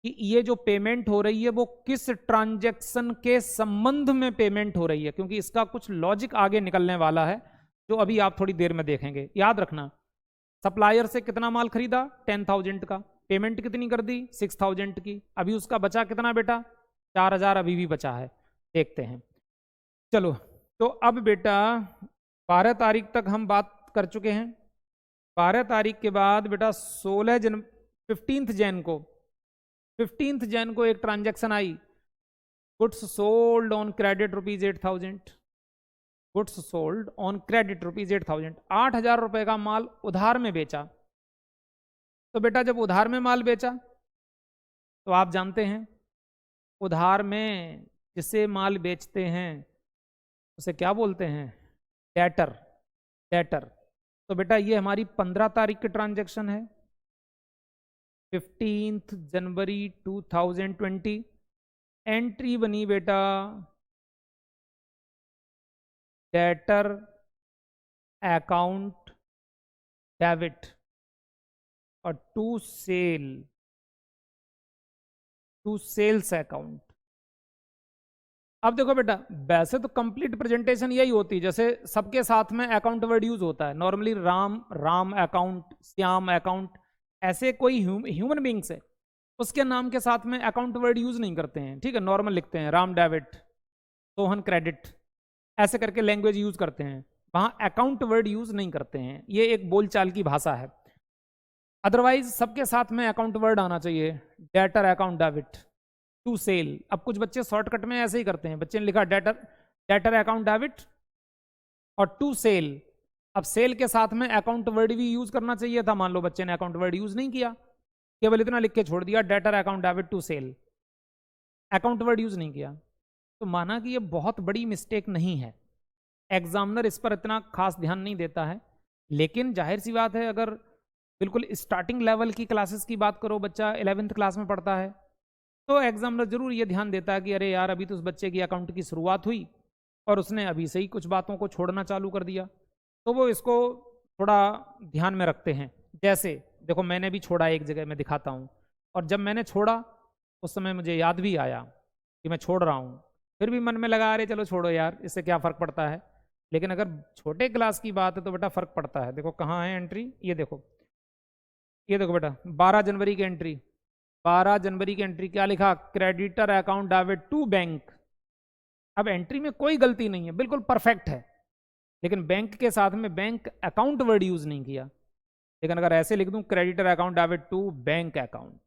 Speaker 1: कि ये जो पेमेंट हो रही है वो किस ट्रांजैक्शन के संबंध में पेमेंट हो रही है, क्योंकि इसका कुछ लॉजिक आगे निकलने वाला है जो अभी आप थोड़ी देर में देखेंगे। याद रखना, सप्लायर से कितना माल खरीदा? 10,000 का। पेमेंट कितनी कर दी? 6,000 की। अभी उसका बचा कितना बेटा? 4,000 अभी भी बचा है, देखते हैं। चलो, तो अब बेटा 12 तारीख तक हम बात कर चुके हैं। 12 तारीख के बाद बेटा 15 जैन को एक transaction I, goods sold on credit rupees 8,000, goods sold on credit rupees 8,000, 8,000 रुपए का माल उधार में बेचा। तो बेटा जब उधार में माल बेचा तो आप जानते हैं उधार में जिसे माल बेचते हैं उसे क्या बोलते हैं? Debtor, debtor. तो बेटा ये हमारी 15 तारीख की ट्रांजैक्शन है, 15 जनवरी 2020। एंट्री बनी बेटा डेटर अकाउंट डेबिट और टू सेल्स अकाउंट। अब देखो बेटा, वैसे तो कंप्लीट प्रेजेंटेशन यही होती है, जैसे सबके साथ में अकाउंट वर्ड यूज होता है normally, Ram account, Shyam account, ऐसे कोई ह्यूमन बींग्स है उसके नाम के साथ में अकाउंट वर्ड यूज नहीं करते हैं, ठीक है, नॉर्मल लिखते हैं राम डेबिट, सोहन क्रेडिट, ऐसे करके लैंग्वेज यूज करते हैं। वहां अकाउंट वर्ड यूज नहीं करते हैं, ये एक बोलचाल की भाषा है। अदरवाइज सबके साथ में अकाउंट वर्ड आना चाहिए, debtor account debit to sale. अब कुछ बच्चे शॉर्टकट में ऐसे ही करते हैं, बच्चे ने लिखा डेटर अकाउंट डेबिट और टू सेल। अब सेल के साथ में अकाउंट वर्ड भी यूज करना चाहिए था, मान लो बच्चे ने अकाउंट वर्ड यूज नहीं किया, केवल इतना लिख के छोड़ दिया debtor account debit to sale, account word use नहीं किया। तो माना कि ये बहुत बड़ी मिस्टेक नहीं है, एग्जामिनर इस पर इतना खास ध्यान नहीं देता है। लेकिन जाहिर सी बात है, अगर बिल्कुल स्टार्टिंग लेवल की क्लासेस की बात करो, बच्चा 11th क्लास में पढ़ता है, तो एग्जामिनर जरूर ये ध्यान देता है कि अरे यार अभी तो उस बच्चे की अकाउंट की शुरुआत हुई और उसने अभी से ही कुछ बातों को छोड़ना चालू कर दिया, तो वो इसको थोड़ा ध्यान में रखते हैं। जैसे देखो मैंने भी छोड़ा, एक जगह मैं दिखाता हूँ, और जब मैंने छोड़ा उस समय मुझे याद भी आया कि मैं छोड़ रहा हूँ, फिर भी मन में लगा अरे चलो छोड़ो यार, इससे क्या फ़र्क पड़ता है। लेकिन अगर छोटे क्लास की बात है तो बेटा फ़र्क पड़ता है। देखो कहाँ है एंट्री, ये देखो, ये देखो बेटा 12 जनवरी की एंट्री, 12 जनवरी की एंट्री क्या लिखा, creditor account debit to bank. अब एंट्री में कोई गलती नहीं है, बिल्कुल परफेक्ट है, लेकिन बैंक के साथ में बैंक अकाउंट वर्ड यूज नहीं किया। लेकिन अगर ऐसे लिख दूं creditor account debit to bank account,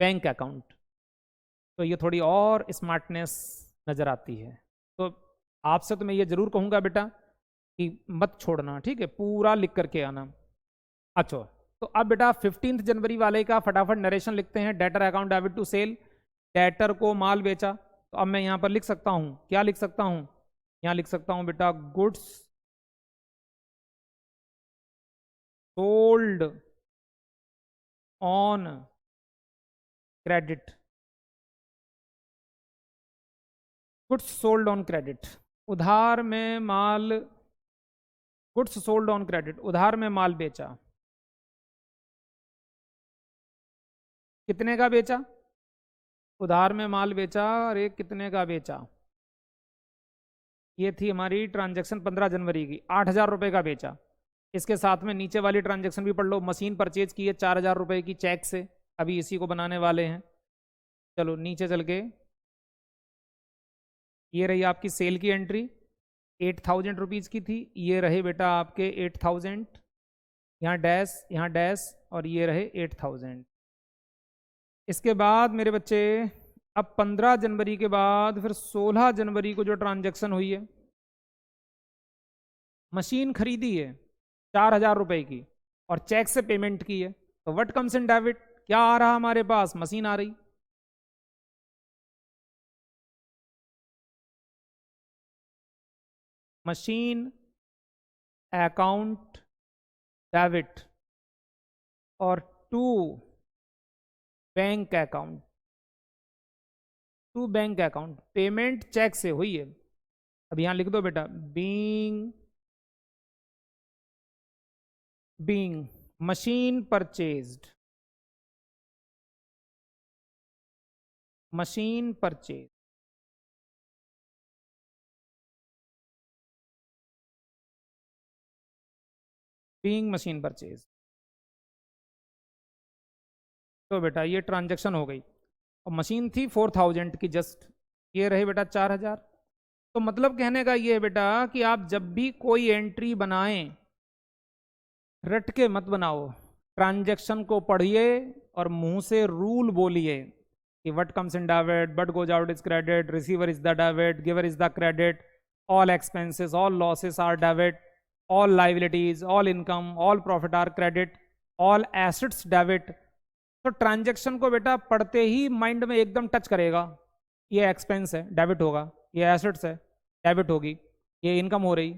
Speaker 1: bank account, तो ये थोड़ी और स्मार्टनेस नजर आती है। तो आपसे तो मैं ये जरूर कहूंगा बेटा कि मत छोड़ना, ठीक है, पूरा लिख करके आना। अच्छा, तो अब बेटा 15 जनवरी वाले का फटाफट नरेशन लिखते हैं। Debtor account debit to sale, debtor को माल बेचा, तो अब मैं यहां पर लिख सकता हूं, क्या लिख सकता हूं, यहां लिख सकता हूं बेटा goods sold on credit, goods sold on credit, उधार में माल, गुड्स सोल्ड ऑन क्रेडिट, उधार में माल बेचा, कितने का बेचा, उधार में माल बेचा, और एक कितने का बेचा, ये थी हमारी ट्रांजैक्शन 15 जनवरी की, 8,000 रुपये का बेचा। इसके साथ में नीचे वाली ट्रांजैक्शन भी पढ़ लो, मशीन परचेज की है 4,000 रुपये की चेक से, अभी इसी को बनाने वाले हैं। चलो नीचे चल के, ये रही आपकी सेल की एंट्री, 8,000 रुपीज़ की थी, ये रहे बेटा आपके 8,000, यहाँ डैश, यहाँ डैश, और ये रहे 8,000। इसके बाद मेरे बच्चे अब 15 जनवरी के बाद फिर 16 जनवरी को जो ट्रांजैक्शन हुई है, मशीन खरीदी है 4,000 रुपये की और चेक से पेमेंट की है, तो व्हाट कम्स इन डेबिट, क्या आ रहा हमारे पास, मशीन आ रही। मशीन अकाउंट डेबिट और to bank account, to bank account, payment cheque से हुई है। अब यहां लिख दो बेटा being, being machine purchased, machine purchase, being machine purchase. तो बेटा ये ट्रांजैक्शन हो गई, और मशीन थी 4,000 की जस्ट, ये रहे बेटा 4,000। तो मतलब कहने का ये है बेटा कि आप जब भी कोई एंट्री बनाएं, रट के मत बनाओ, ट्रांजैक्शन को पढ़िए और मुंह से रूल बोलिए कि what comes in debit, what goes out is credit, receiver is the debit, giver is the credit, all expenses all losses are debit, all liabilities all income all profit are credit, all assets debit. तो ट्रांजैक्शन को बेटा पढ़ते ही माइंड में एकदम टच करेगा, ये एक्सपेंस है डेबिट होगा, ये एसेट्स है डेबिट होगी, ये इनकम हो रही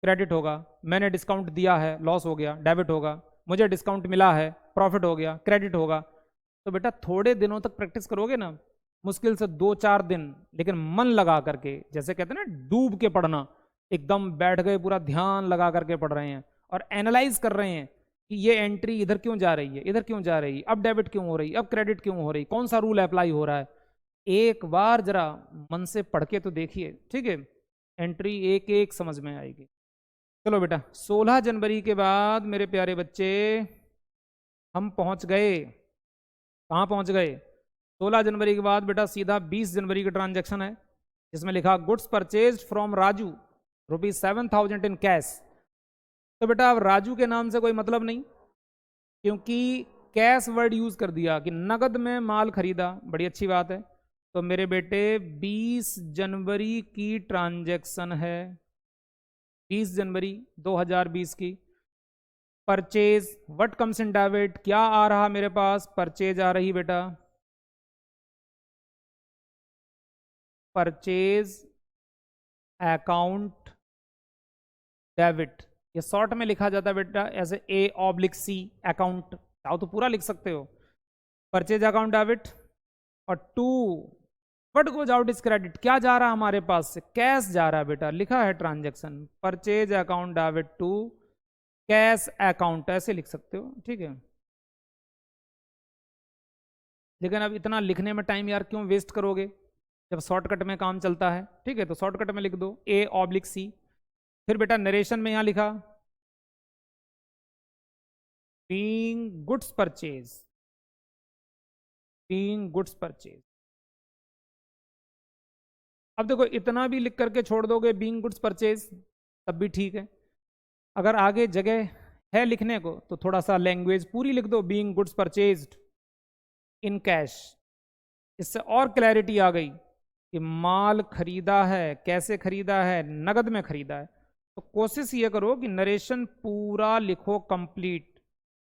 Speaker 1: क्रेडिट होगा, मैंने डिस्काउंट दिया है लॉस हो गया डेबिट होगा, मुझे डिस्काउंट मिला है प्रॉफिट हो गया क्रेडिट होगा। तो बेटा थोड़े दिनों तक प्रैक्टिस करोगे ना, मुश्किल से 2-4 दिन, लेकिन मन लगा करके, जैसे कहते हैं ना डूब के पढ़ना, एकदम बैठ गए पूरा ध्यान लगा करके पढ़ रहे हैं और एनालाइज कर रहे हैं कि ये एंट्री इधर क्यों जा रही है, इधर क्यों जा रही है, अब डेबिट क्यों हो रही, अब क्रेडिट क्यों हो रही, कौन सा रूल अप्लाई हो रहा है। एक बार जरा मन से पढ़ के तो देखिए, ठीक है, एंट्री एक एक समझ में आएगी। चलो बेटा 16 जनवरी के बाद मेरे प्यारे बच्चे हम पहुंच गए, कहाँ पहुंच गए, 16 जनवरी के बाद बेटा सीधा 20 जनवरी का ट्रांजैक्शन है, जिसमें लिखा goods purchase from Raju ₹7,000 in cash. तो बेटा अब राजू के नाम से कोई मतलब नहीं, क्योंकि कैश वर्ड यूज कर दिया कि नगद में माल खरीदा, बड़ी अच्छी बात है। तो मेरे बेटे 20 जनवरी की ट्रांजैक्शन है, 20 जनवरी 2020 की। Purchase what comes in debit, क्या आ रहा मेरे पास, परचेज आ रही बेटा, परचेज अकाउंट डेबिट, ये शॉर्ट में लिखा जाता है बेटा एज ए/सी अकाउंट, चाहो तो पूरा लिख सकते हो, परचेज अकाउंट डेबिट, और 2 what goes out is credit, क्या जा रहा है हमारे पास से, कैश जा रहा है बेटा, लिखा है transaction, purchase account debit to cash account, ऐसे लिख सकते हो, ठीक है। लेकिन अब इतना लिखने में टाइम यार क्यों वेस्ट करोगे, जब शॉर्टकट में काम चलता है, ठीक है, तो शॉर्टकट में लिख दो A/C। फिर बेटा नरेशन में यहां लिखा being goods purchase, being goods purchase. अब देखो इतना भी लिख करके छोड़ दोगे बीइंग गुड्स परचेज तब भी ठीक है, अगर आगे जगह है लिखने को तो थोड़ा सा लैंग्वेज पूरी लिख दो, being goods purchased in cash, इससे और क्लैरिटी आ गई कि माल खरीदा है, कैसे खरीदा है, नगद में खरीदा है। तो कोशिश ये करो कि नरेशन पूरा लिखो कंप्लीट,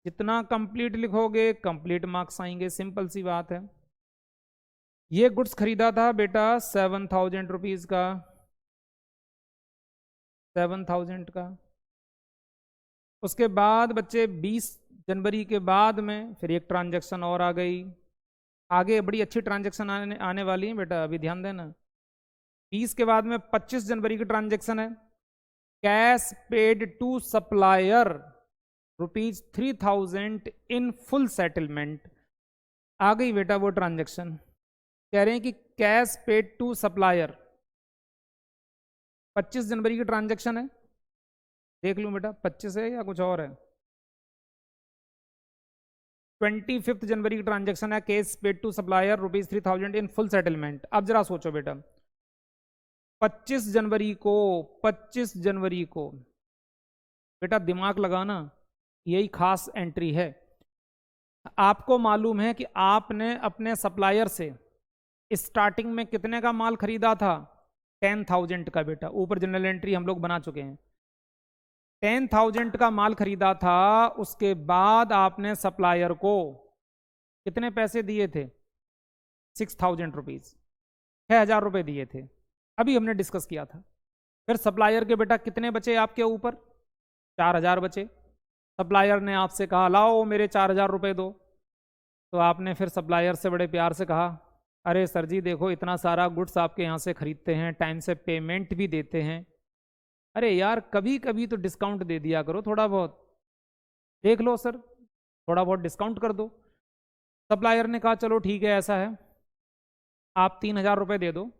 Speaker 1: जितना कंप्लीट लिखोगे कंप्लीट मार्क्स आएंगे, सिंपल सी बात है। ये गुड्स खरीदा था बेटा 7,000 रुपीज का, 7,000 का। उसके बाद बच्चे 20 जनवरी के बाद में फिर एक ट्रांजैक्शन और आ गई, आगे बड़ी अच्छी ट्रांजैक्शन आने वाली है बेटा, अभी ध्यान देना। 20 के बाद में 25 जनवरी की ट्रांजैक्शन है, cash paid to supplier ₹3,000 in full settlement, आ गई बेटा वो ट्रांजैक्शन। कह रहे हैं कि कैश पेड टू सप्लायर 25 जनवरी की ट्रांजैक्शन है, देख लूं बेटा 25 है या कुछ और है, 25 जनवरी की ट्रांजैक्शन है, cash paid to supplier ₹3,000 in full settlement. अब जरा सोचो बेटा 25 जनवरी को, 25 जनवरी को बेटा दिमाग लगाना, यही खास एंट्री है। आपको मालूम है कि आपने अपने सप्लायर से स्टार्टिंग में कितने का माल खरीदा था, 10,000 का बेटा, ऊपर जनरल एंट्री हम लोग बना चुके हैं, 10,000 का माल खरीदा था। उसके बाद आपने सप्लायर को कितने पैसे दिए थे, 6,000 रुपीज, 6,000 रुपये दिए थे, अभी हमने डिस्कस किया था। फिर सप्लायर के बेटा कितने बचे आपके ऊपर, 4,000 बचे। सप्लायर ने आपसे कहा लाओ मेरे 4,000 रुपये दो, तो आपने फिर सप्लायर से बड़े प्यार से कहा अरे सर जी देखो इतना सारा गुड्स आपके यहाँ से खरीदते हैं, टाइम से पेमेंट भी देते हैं, अरे यार कभी कभी तो डिस्काउंट दे दिया करो, थोड़ा बहुत देख लो सर, थोड़ा बहुत डिस्काउंट कर दो। सप्लायर ने कहा चलो ठीक है ऐसा है, आप 3,000 रुपये दे दो,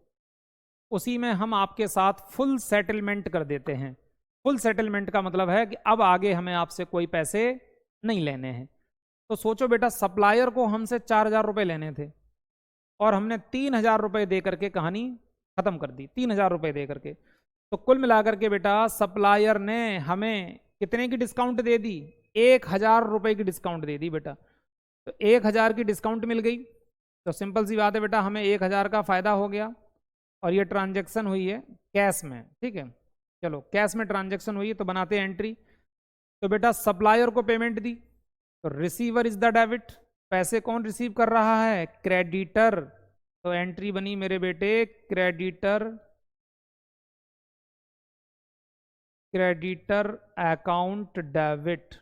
Speaker 1: उसी में हम आपके साथ फुल सेटलमेंट कर देते हैं। फुल सेटलमेंट का मतलब है कि अब आगे हमें आपसे कोई पैसे नहीं लेने हैं। तो सोचो बेटा सप्लायर को हमसे 4,000 रुपये लेने थे और हमने 3,000 रुपये दे करके कहानी खत्म कर दी, 3,000 रुपये दे करके। तो कुल मिलाकर के बेटा सप्लायर ने हमें कितने की डिस्काउंट दे दी, 1,000 रुपये की डिस्काउंट दे दी बेटा। तो 1,000 की डिस्काउंट मिल गई, तो सिंपल सी बात है बेटा हमें 1,000 का फायदा हो गया, और ये ट्रांजैक्शन हुई है कैश में, ठीक है। चलो कैश में ट्रांजैक्शन हुई है तो बनाते हैं एंट्री। तो बेटा सप्लायर को पेमेंट दी, तो रिसीवर इज द डेबिट, पैसे कौन रिसीव कर रहा है, क्रेडिटर। तो एंट्री बनी मेरे बेटे creditor, creditor account debit,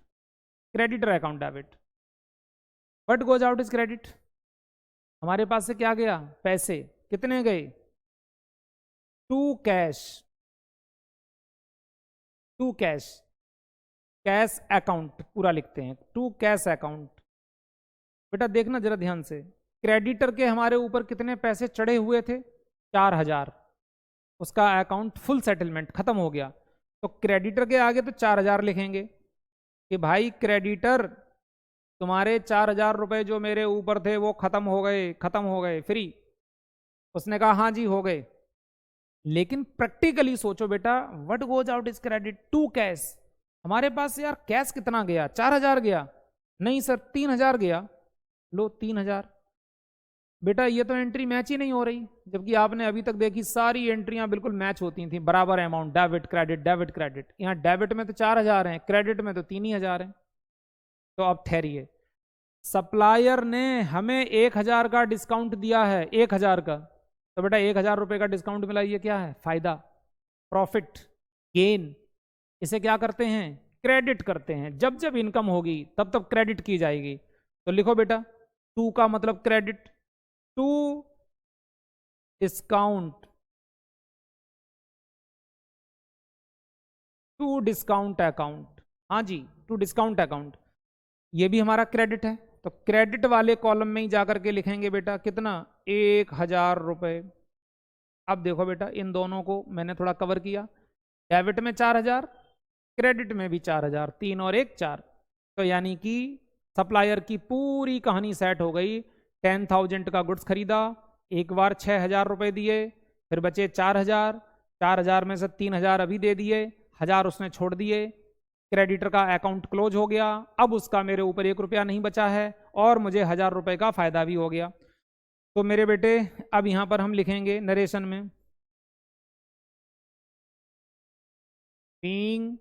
Speaker 1: creditor account debit. What goes out is credit, हमारे पास से क्या गया, पैसे कितने गए, to cash, to cash, cash account पूरा लिखते हैं, टू कैश अकाउंट। बेटा देखना जरा ध्यान से, क्रेडिटर के हमारे ऊपर कितने पैसे चढ़े हुए थे, 4,000, उसका अकाउंट फुल सेटलमेंट खत्म हो गया, तो क्रेडिटर के आगे तो 4,000 लिखेंगे कि भाई क्रेडिटर तुम्हारे 4,000 रुपए जो मेरे ऊपर थे वो खत्म हो गए, खत्म हो गए, फ्री। उसने कहा हाँ जी हो गए। लेकिन प्रैक्टिकली सोचो बेटा what goes out is credit to cash, हमारे पास यार कैश कितना गया, 4,000 गया, नहीं सर 3,000 गया, लो 3,000। बेटा ये तो एंट्री मैच ही नहीं हो रही, जबकि आपने अभी तक देखी सारी एंट्रियां बिल्कुल मैच होती थी, बराबर amount, debit credit debit credit. यहाँ डेबिट में तो 4,000 हैं, क्रेडिट में तो 3,000 हैं। तो अब ठहरिए, सप्लायर ने हमें 1,000 का डिस्काउंट दिया है, 1,000 का, तो बेटा 1,000 रुपये का डिस्काउंट मिला, ये क्या है, फायदा, प्रॉफिट, गेन। इसे क्या करते हैं, क्रेडिट करते हैं। जब जब इनकम होगी तब तब क्रेडिट की जाएगी। तो लिखो बेटा टू का मतलब credit, to discount, to discount account, हाँ जी टू डिस्काउंट अकाउंट, ये भी हमारा क्रेडिट है। तो क्रेडिट वाले कॉलम में ही जाकर के लिखेंगे बेटा कितना, 1,000 रुपये। अब देखो बेटा इन दोनों को मैंने थोड़ा कवर किया, डेबिट में 4,000, क्रेडिट में भी 4,000, 3 और 1 4। तो यानी कि सप्लायर की पूरी कहानी सेट हो गई। 10,000 का गुड्स खरीदा, एक बार 6,000 रुपये दिए, फिर बचे 4,000, 4,000 में से 3,000 अभी दे दिए, 1,000 उसने छोड़ दिए, क्रेडिटर का अकाउंट क्लोज हो गया। अब उसका मेरे ऊपर 1 रुपया नहीं बचा है और मुझे 1,000 रुपये का फायदा भी हो गया। तो मेरे बेटे अब यहां पर हम लिखेंगे नरेशन में, being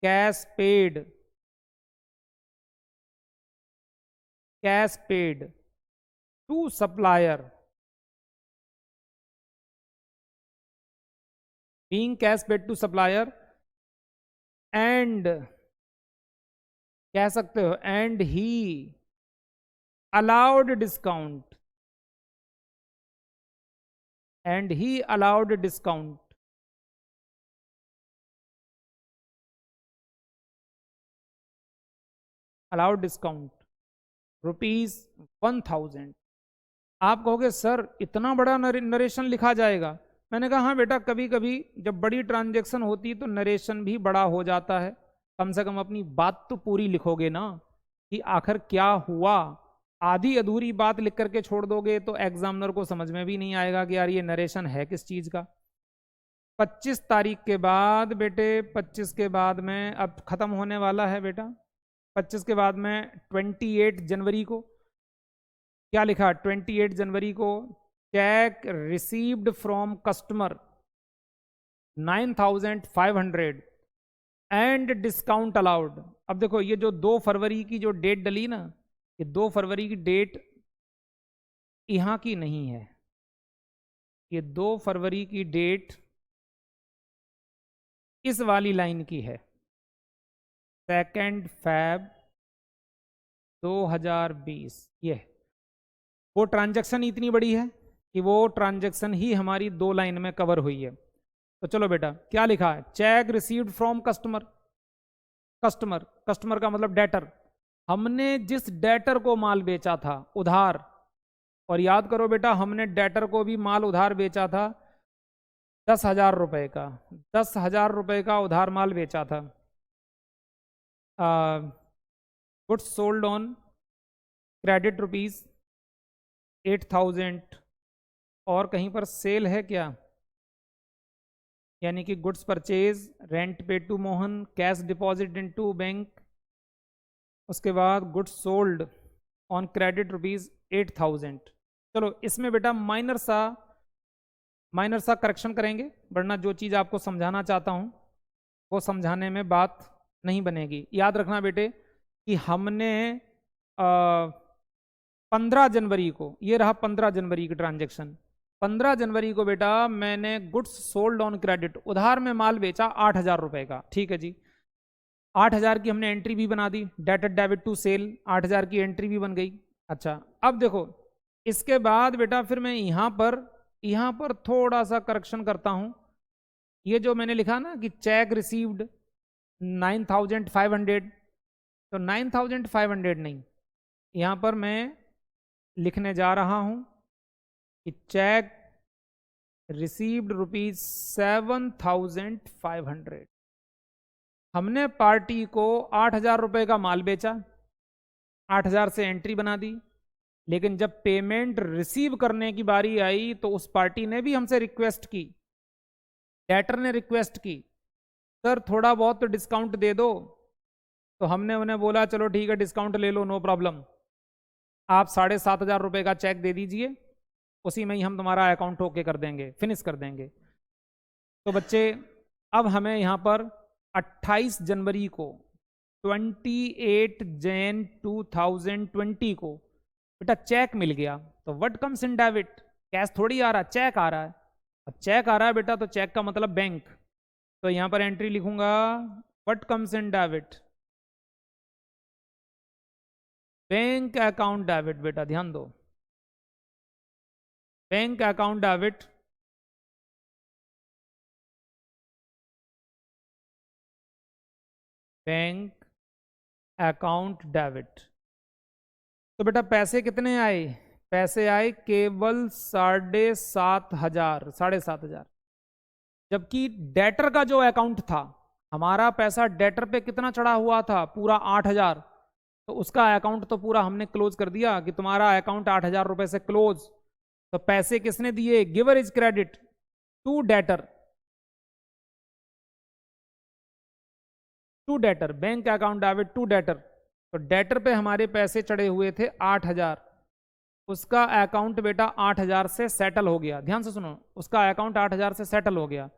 Speaker 1: cash paid, cash paid to supplier, being cash paid to supplier and, कह सकते हो एंड ही अलाउड डिस्काउंट, एंड ही अलाउड डिस्काउंट, अलाउड डिस्काउंट ₹1,000। आप कहोगे सर इतना बड़ा नरेशन लिखा जाएगा? मैंने कहा हाँ बेटा, कभी कभी जब बड़ी ट्रांजैक्शन होती है तो नरेशन भी बड़ा हो जाता है। कम से कम अपनी बात तो पूरी लिखोगे ना, कि आखिर क्या हुआ। आधी अधूरी बात लिख करके छोड़ दोगे तो एग्जामिनर को समझ में भी नहीं आएगा कि यार ये नरेशन है किस चीज का। 25 तारीख के बाद बेटे, 25 के बाद में अब खत्म होने वाला है बेटा, 25 के बाद में 28 जनवरी को क्या लिखा, 28 जनवरी को check received from customer 9,500 and discount allowed. अब देखो ये जो 2 फरवरी की जो डेट डली ना, ये 2 फरवरी की डेट यहां की नहीं है, ये 2 फरवरी की डेट इस वाली लाइन की है, 2 Feb 2020। ये वो ट्रांजैक्शन इतनी बड़ी है कि वो ट्रांजैक्शन ही हमारी 2 लाइन में कवर हुई है। तो चलो बेटा क्या लिखा है, check received from customer, customer, customer का मतलब डेटर, हमने जिस डेटर को माल बेचा था उधार, और याद करो बेटा हमने डेटर को भी माल उधार बेचा था 10,000 रुपये का, 10,000 रुपये का उधार माल बेचा था। गुड्स सोल्ड ऑन क्रेडिट ₹8,000, और कहीं पर सेल है क्या, यानी कि goods purchase, rent paid to Mohan, cash deposit into bank, उसके बाद गुड्स सोल्ड ऑन क्रेडिट ₹8,000। चलो इसमें बेटा माइनर सा करेक्शन करेंगे, वरना जो चीज़ आपको समझाना चाहता हूँ वो समझाने में बात नहीं बनेगी। याद रखना बेटे कि हमने 15 जनवरी को, ये रहा 15 जनवरी की ट्रांजैक्शन, 15 जनवरी को बेटा मैंने गुड्स सोल्ड ऑन क्रेडिट, उधार में माल बेचा 8,000 रुपये का, ठीक है जी। 8,000 की हमने एंट्री भी बना दी, डेटर डेबिट टू सेल, 8,000 की एंट्री भी बन गई। अच्छा अब देखो इसके बाद बेटा फिर मैं यहाँ पर थोड़ा सा करेक्शन करता हूँ। ये जो मैंने लिखा ना कि चेक रिसीव्ड 9,500, तो 9,500 नहीं, यहाँ पर मैं लिखने जा रहा हूँ कि चेक रिसीव्ड ₹7,500। हमने पार्टी को 8,000 रुपये का माल बेचा, 8,000 से एंट्री बना दी, लेकिन जब पेमेंट रिसीव करने की बारी आई तो उस पार्टी ने भी हमसे रिक्वेस्ट की, डेटर ने रिक्वेस्ट की सर थोड़ा बहुत तो डिस्काउंट दे दो। तो हमने उन्हें बोला चलो ठीक है डिस्काउंट ले लो, नो प्रॉब्लम, आप 7,500 का चेक दे दीजिए, उसी में ही हम तुम्हारा अकाउंट ओके कर देंगे, फिनिश कर देंगे। तो बच्चे अब हमें यहाँ पर 28 जनवरी को 28 जैन 2020 को बेटा चेक मिल गया। तो what comes in debit, cash थोड़ी आ रहा, चेक आ रहा है। अब चेक आ रहा है बेटा तो चेक का मतलब बैंक, तो यहां पर एंट्री लिखूंगा what comes in debit, bank account debit, बेटा ध्यान दो, bank account debit, bank account debit. तो बेटा पैसे कितने आए? पैसे आए केवल 7,500, 7,500। जबकि डेटर का जो अकाउंट था, हमारा पैसा डेटर पे कितना चढ़ा हुआ था? पूरा 8,000। तो उसका अकाउंट तो पूरा हमने क्लोज कर दिया कि तुम्हारा अकाउंट 8,000 रुपए से क्लोज। तो पैसे किसने दिए? Giver is credit to debtor, to debtor, bank account debit to debtor. तो डेटर पे हमारे पैसे चढ़े हुए थे 8,000, उसका अकाउंट बेटा 8,000 से सेटल हो गया। ध्यान से सुनो, उसका अकाउंट 8,000 से सेटल हो गया।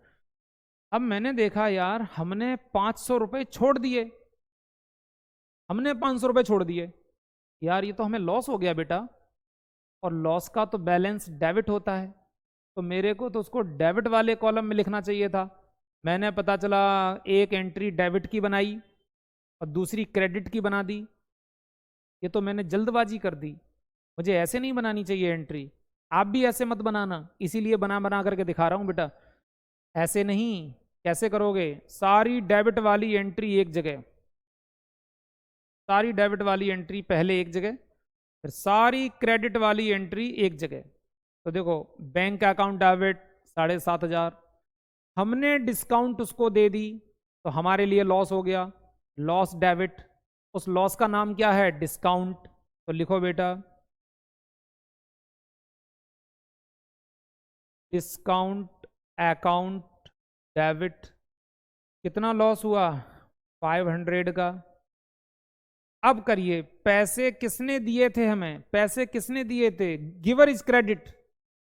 Speaker 1: अब मैंने देखा यार हमने 500 रुपए छोड़ दिए, हमने 500 रुपए छोड़ दिए यार, ये तो हमें लॉस हो गया बेटा। और लॉस का तो बैलेंस डेबिट होता है, तो मेरे को तो उसको डेबिट वाले कॉलम में लिखना चाहिए था। मैंने पता चला एक एंट्री डेबिट की बनाई और दूसरी क्रेडिट की बना दी। ये तो मैंने जल्दबाजी कर दी, मुझे ऐसे नहीं बनानी चाहिए एंट्री। आप भी ऐसे मत बनाना, इसीलिए बना बना करके दिखा रहा हूं बेटा। ऐसे नहीं, कैसे करोगे? सारी डेबिट वाली एंट्री एक जगह, सारी डेबिट वाली एंट्री पहले एक जगह, फिर सारी क्रेडिट वाली एंट्री एक जगह। तो देखो बैंक अकाउंट डेबिट 7,500, हमने डिस्काउंट उसको दे दी तो हमारे लिए लॉस हो गया, लॉस डेबिट। उस लॉस का नाम क्या है? डिस्काउंट। तो लिखो बेटा डिस्काउंट अकाउंट डेबिट। कितना लॉस हुआ? 500 का। अब करिए, पैसे किसने दिए थे हमें? पैसे किसने दिए थे? गिवर इज क्रेडिट,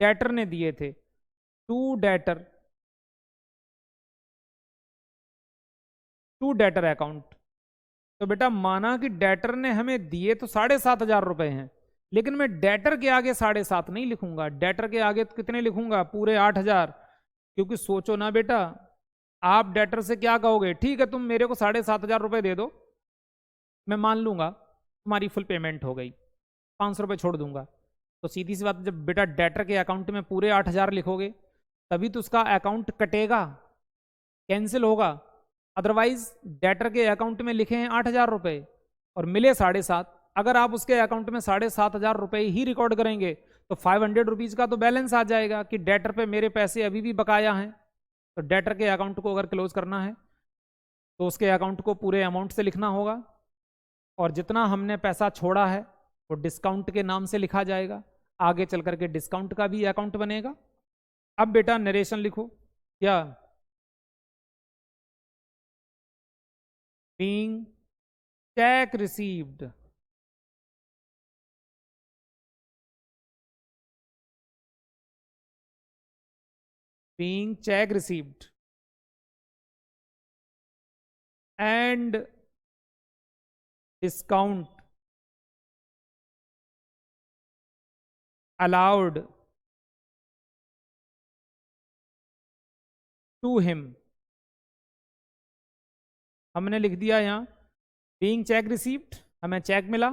Speaker 1: डेटर ने दिए थे to debtor, to debtor account. तो बेटा माना कि डेटर ने हमें दिए तो 7,500 रुपए हैं, लेकिन मैं डेटर के आगे 7,500 नहीं लिखूंगा, डेटर के आगे तो कितने लिखूंगा? पूरे 8,000। क्योंकि सोचो ना बेटा, आप डेटर से क्या कहोगे? ठीक है तुम मेरे को 7,500 रुपए दे दो, मैं मान लूंगा तुम्हारी फुल पेमेंट हो गई, 500 रुपए छोड़ दूंगा। तो सीधी सी बात, जब बेटा डेटर के अकाउंट में पूरे 8,000 लिखोगे तभी तो उसका अकाउंट कटेगा, कैंसिल होगा। अदरवाइज डेटर के अकाउंट में लिखे हैं 8,000 रुपए और मिले 7,500। अगर आप उसके अकाउंट में 7,500 रुपए ही रिकॉर्ड करेंगे तो 500 रुपीज का तो बैलेंस आ जाएगा कि डेटर पे मेरे पैसे अभी भी बकाया हैं। तो डेटर के अकाउंट को अगर क्लोज करना है तो उसके अकाउंट को पूरे अमाउंट से लिखना होगा, और जितना हमने पैसा छोड़ा है वो डिस्काउंट के नाम से लिखा जाएगा। आगे चल करके डिस्काउंट का भी अकाउंट बनेगा। अब बेटा नरेशन लिखो, क्या? Being cheque received, being cheque received and discount allowed to him. हमने लिख दिया यहां बीइंग चेक रिसीव्ड, हमें चेक मिला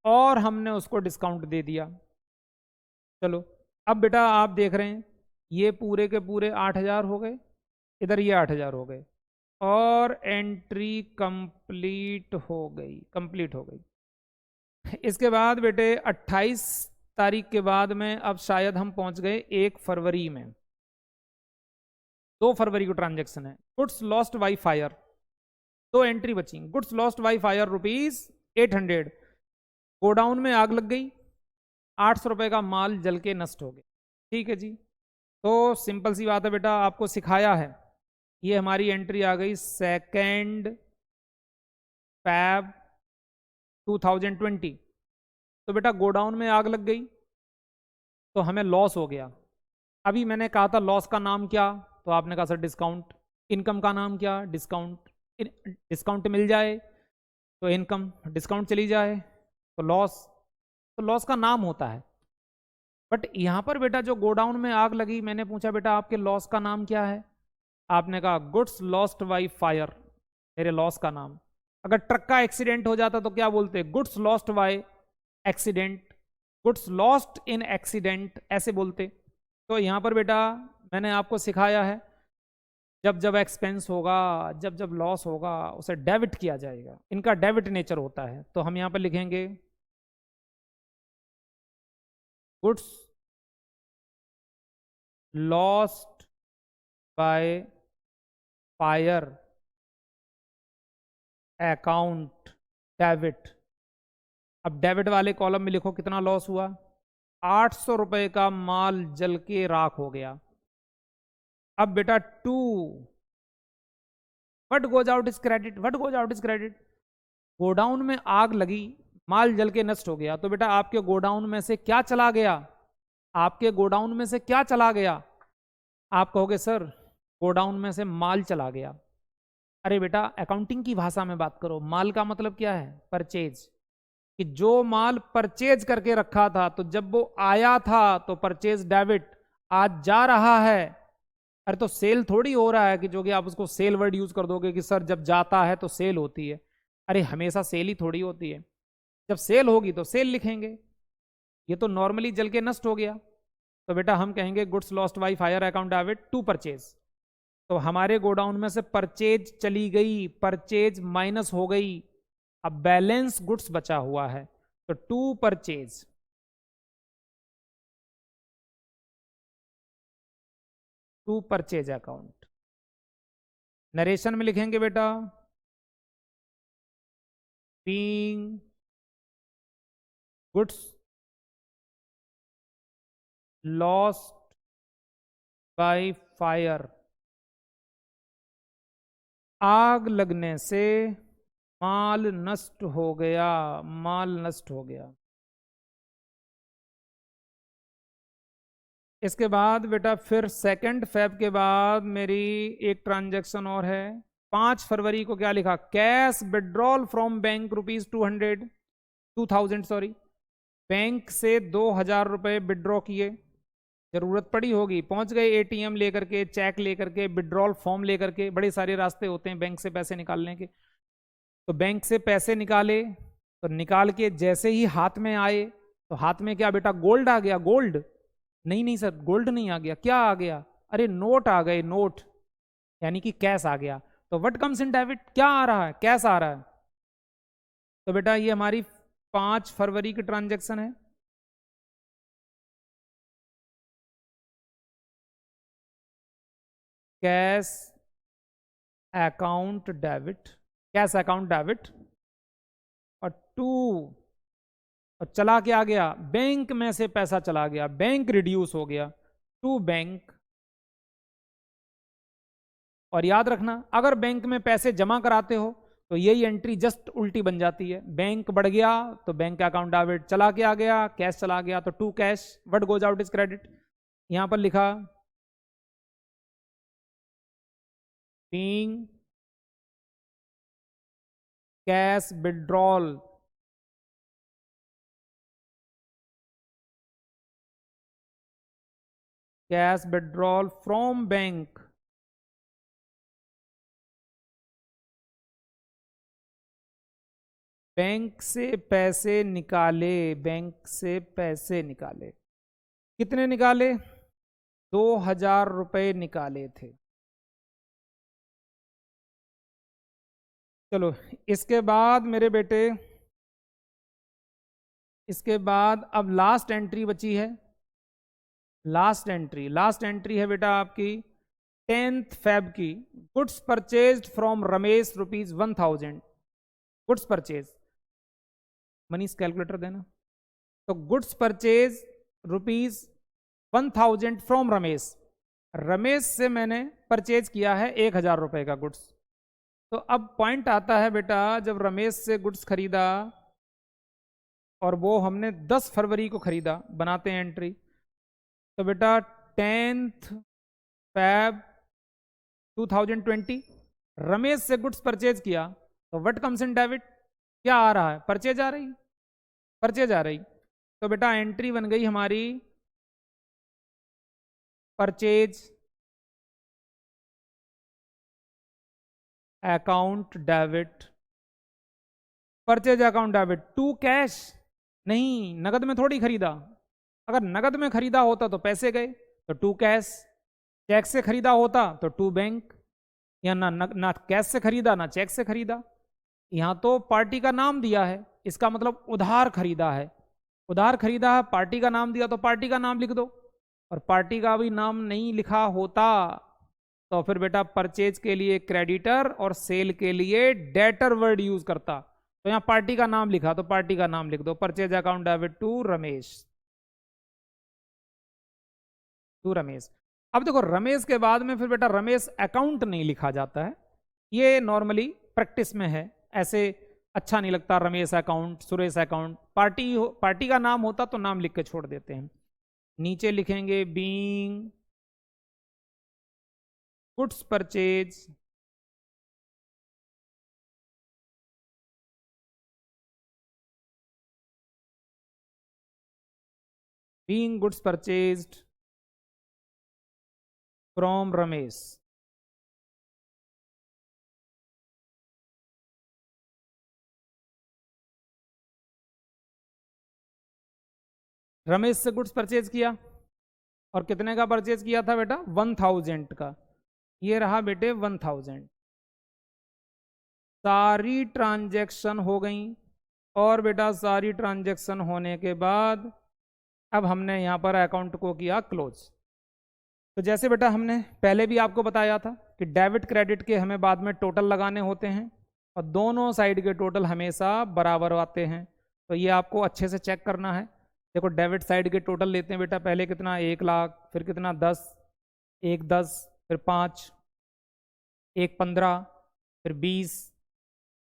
Speaker 1: और हमने उसको डिस्काउंट दे दिया। चलो अब बेटा आप देख रहे हैं ये पूरे के पूरे 8,000 हो गए, इधर ये 8,000 हो गए और एंट्री कंप्लीट हो गई, कंप्लीट हो गई। इसके बाद बेटे 28 तारीख के बाद में अब शायद हम पहुंच गए 1 फरवरी में। 2 फरवरी को ट्रांजैक्शन है। Goods lost by fire, 2 entry बची। Goods lost by fire ₹800। Godown में आग लग गई, 800 रुपए का माल जल के नष्ट हो गया। ठीक है जी, तो सिंपल सी बात है बेटा, आपको सिखाया है। ये हमारी एंट्री आ गई 2 Feb 2020। तो बेटा गोडाउन में आग लग गई तो हमें लॉस हो गया। अभी मैंने कहा था लॉस का नाम क्या, तो आपने कहा सर डिस्काउंट। इनकम का नाम क्या? डिस्काउंट। डिस्काउंट मिल जाए तो इनकम, डिस्काउंट चली जाए तो लॉस। तो लॉस का नाम होता है। बट यहां पर बेटा जो गोडाउन में आग लगी, मैंने पूछा बेटा आपके लॉस का नाम क्या है? आपने कहा गुड्स लॉस्ट बाई फायर, मेरे लॉस का नाम। अगर ट्रक का एक्सीडेंट हो जाता तो क्या बोलते? Goods lost by accident, goods lost in accident ऐसे बोलते। तो यहाँ पर बेटा मैंने आपको सिखाया है जब जब एक्सपेंस होगा, जब जब लॉस होगा, उसे डेबिट किया जाएगा, इनका डेबिट नेचर होता है। तो हम यहाँ पर लिखेंगे goods lost by fire account debit. अब डेबिट वाले कॉलम में लिखो कितना लॉस हुआ, 800 रुपए का माल जल के राख हो गया। अब बेटा to what goes out is credit, what goes out is credit, godown में आग लगी, माल जल के नष्ट हो गया। तो बेटा आपके गोडाउन में से क्या चला गया, आपके गोडाउन में से क्या चला गया? आप कहोगे सर गोडाउन में से माल चला गया। अरे बेटा अकाउंटिंग की भाषा में बात करो, माल का मतलब क्या है? परचेज। कि जो माल परचेज करके रखा था, तो जब वो आया था तो परचेज डेबिट, आज जा रहा है। अरे तो सेल थोड़ी हो रहा है कि जो कि आप उसको सेल वर्ड यूज कर दोगे कि सर जब जाता है तो सेल होती है। अरे हमेशा सेल ही थोड़ी होती है, जब सेल होगी तो सेल लिखेंगे। ये तो नॉर्मली जल के नष्ट हो गया, तो बेटा हम कहेंगे goods lost by fire account debit to purchase. तो हमारे गोडाउन में से परचेज चली गई, परचेज माइनस हो गई, अब बैलेंस गुड्स बचा हुआ है, तो to purchase. To purchase account. Narration में लिखेंगे बेटा being goods lost by fire, आग लगने से माल नष्ट हो गया, माल नष्ट हो गया। इसके बाद बेटा फिर 2 फेब के बाद मेरी एक ट्रांजैक्शन और है। 5 फरवरी को क्या लिखा, cash withdrawal from bank ₹2000 sorry, bank से 2000 रुपए विड्रॉ किए, जरूरत पड़ी होगी, पहुंच गए एटीएम लेकर के, चेक लेकर के, विड्रॉल फॉर्म लेकर के, बड़े सारे रास्ते होते हैं बैंक से पैसे निकालने के। तो बैंक से पैसे निकाले, तो निकाल के जैसे ही हाथ में आए, तो हाथ में क्या बेटा गोल्ड आ गया, गोल्ड नहीं, नहीं सर गोल्ड नहीं आ गया, क्या आ गया? अरे नोट आ गए, नोट, यानी कि कैश आ गया। तो व्हाट कम्स इन डेबिट, क्या आ रहा है? कैश आ रहा है। तो बेटा ये हमारी 5 फरवरी की ट्रांजैक्शन है। Cash account debit, cash account debit, और टू, और चला क्या गया, बैंक में से पैसा चला गया, बैंक रिड्यूस हो गया, टू बैंक। और याद रखना अगर बैंक में पैसे जमा कराते हो तो यही एंट्री जस्ट उल्टी बन जाती है, बैंक बढ़ गया तो बैंक अकाउंट डेबिट, चला के आ गया कैश चला गया तो to cash, what goes out is credit. यहां पर लिखा being cash withdrawal, cash withdrawal from bank, bank से पैसे निकाले, बैंक से पैसे निकाले, कितने निकाले? 2000 रुपए निकाले थे। चलो इसके बाद मेरे बेटे, इसके बाद अब लास्ट एंट्री बची है, लास्ट एंट्री है बेटा आपकी 10th फेब की, goods purchased from Ramesh ₹1000, goods purchase, Manish calculator देना। तो goods purchase ₹1000 from Ramesh, Ramesh से मैंने परचेज किया है 1000 रुपए का गुड्स। तो अब पॉइंट आता है बेटा, जब रमेश से गुड्स खरीदा और वो हमने 10 फरवरी को खरीदा, बनाते हैं एंट्री। तो बेटा 10th फेब 2020 रमेश से गुड्स परचेज किया, तो व्हाट कम्स इन डेबिट, क्या आ रहा है? परचेज आ रही, परचेज आ रही। तो बेटा एंट्री बन गई हमारी purchase account debit, purchase account debit to cash, नहीं, नगद में थोड़ी खरीदा। अगर नगद में खरीदा होता तो पैसे गए, तो टू कैश। चेक से खरीदा होता तो टू बैंक। या ना कैश से खरीदा ना चेक से खरीदा। यहां तो पार्टी का नाम दिया है, इसका मतलब उधार खरीदा है। उधार खरीदा है, पार्टी का नाम दिया तो पार्टी का नाम लिख दो। और पार्टी का भी नाम नहीं लिखा होता तो फिर बेटा परचेज के लिए क्रेडिटर और सेल के लिए डेटर वर्ड यूज करता। तो यहां पार्टी का नाम लिखा तो पार्टी का नाम लिख दो, purchase account debit to Ramesh. To Ramesh. अब देखो रमेश के बाद में फिर बेटा रमेश अकाउंट नहीं लिखा जाता है, ये नॉर्मली प्रैक्टिस में है, ऐसे अच्छा नहीं लगता Ramesh account Suresh account. Party का नाम होता तो नाम लिख के छोड़ देते हैं। नीचे लिखेंगे being goods purchase being goods purchased from Ramesh. Ramesh से गुड्स परचेज किया और कितने का परचेज किया था बेटा 1000 का। ये रहा बेटे 1000। सारी ट्रांजैक्शन हो गई और बेटा सारी ट्रांजैक्शन होने के बाद अब हमने यहाँ पर अकाउंट को किया क्लोज। तो जैसे बेटा हमने पहले भी आपको बताया था कि डेबिट क्रेडिट के हमें बाद में टोटल लगाने होते हैं और दोनों साइड के टोटल हमेशा बराबर आते हैं। तो ये आपको अच्छे से चेक करना है। देखो डेबिट साइड के टोटल लेते हैं बेटा, पहले कितना 1,00,000, फिर कितना 10, एक 10, फिर 5, एक 15, फिर 20,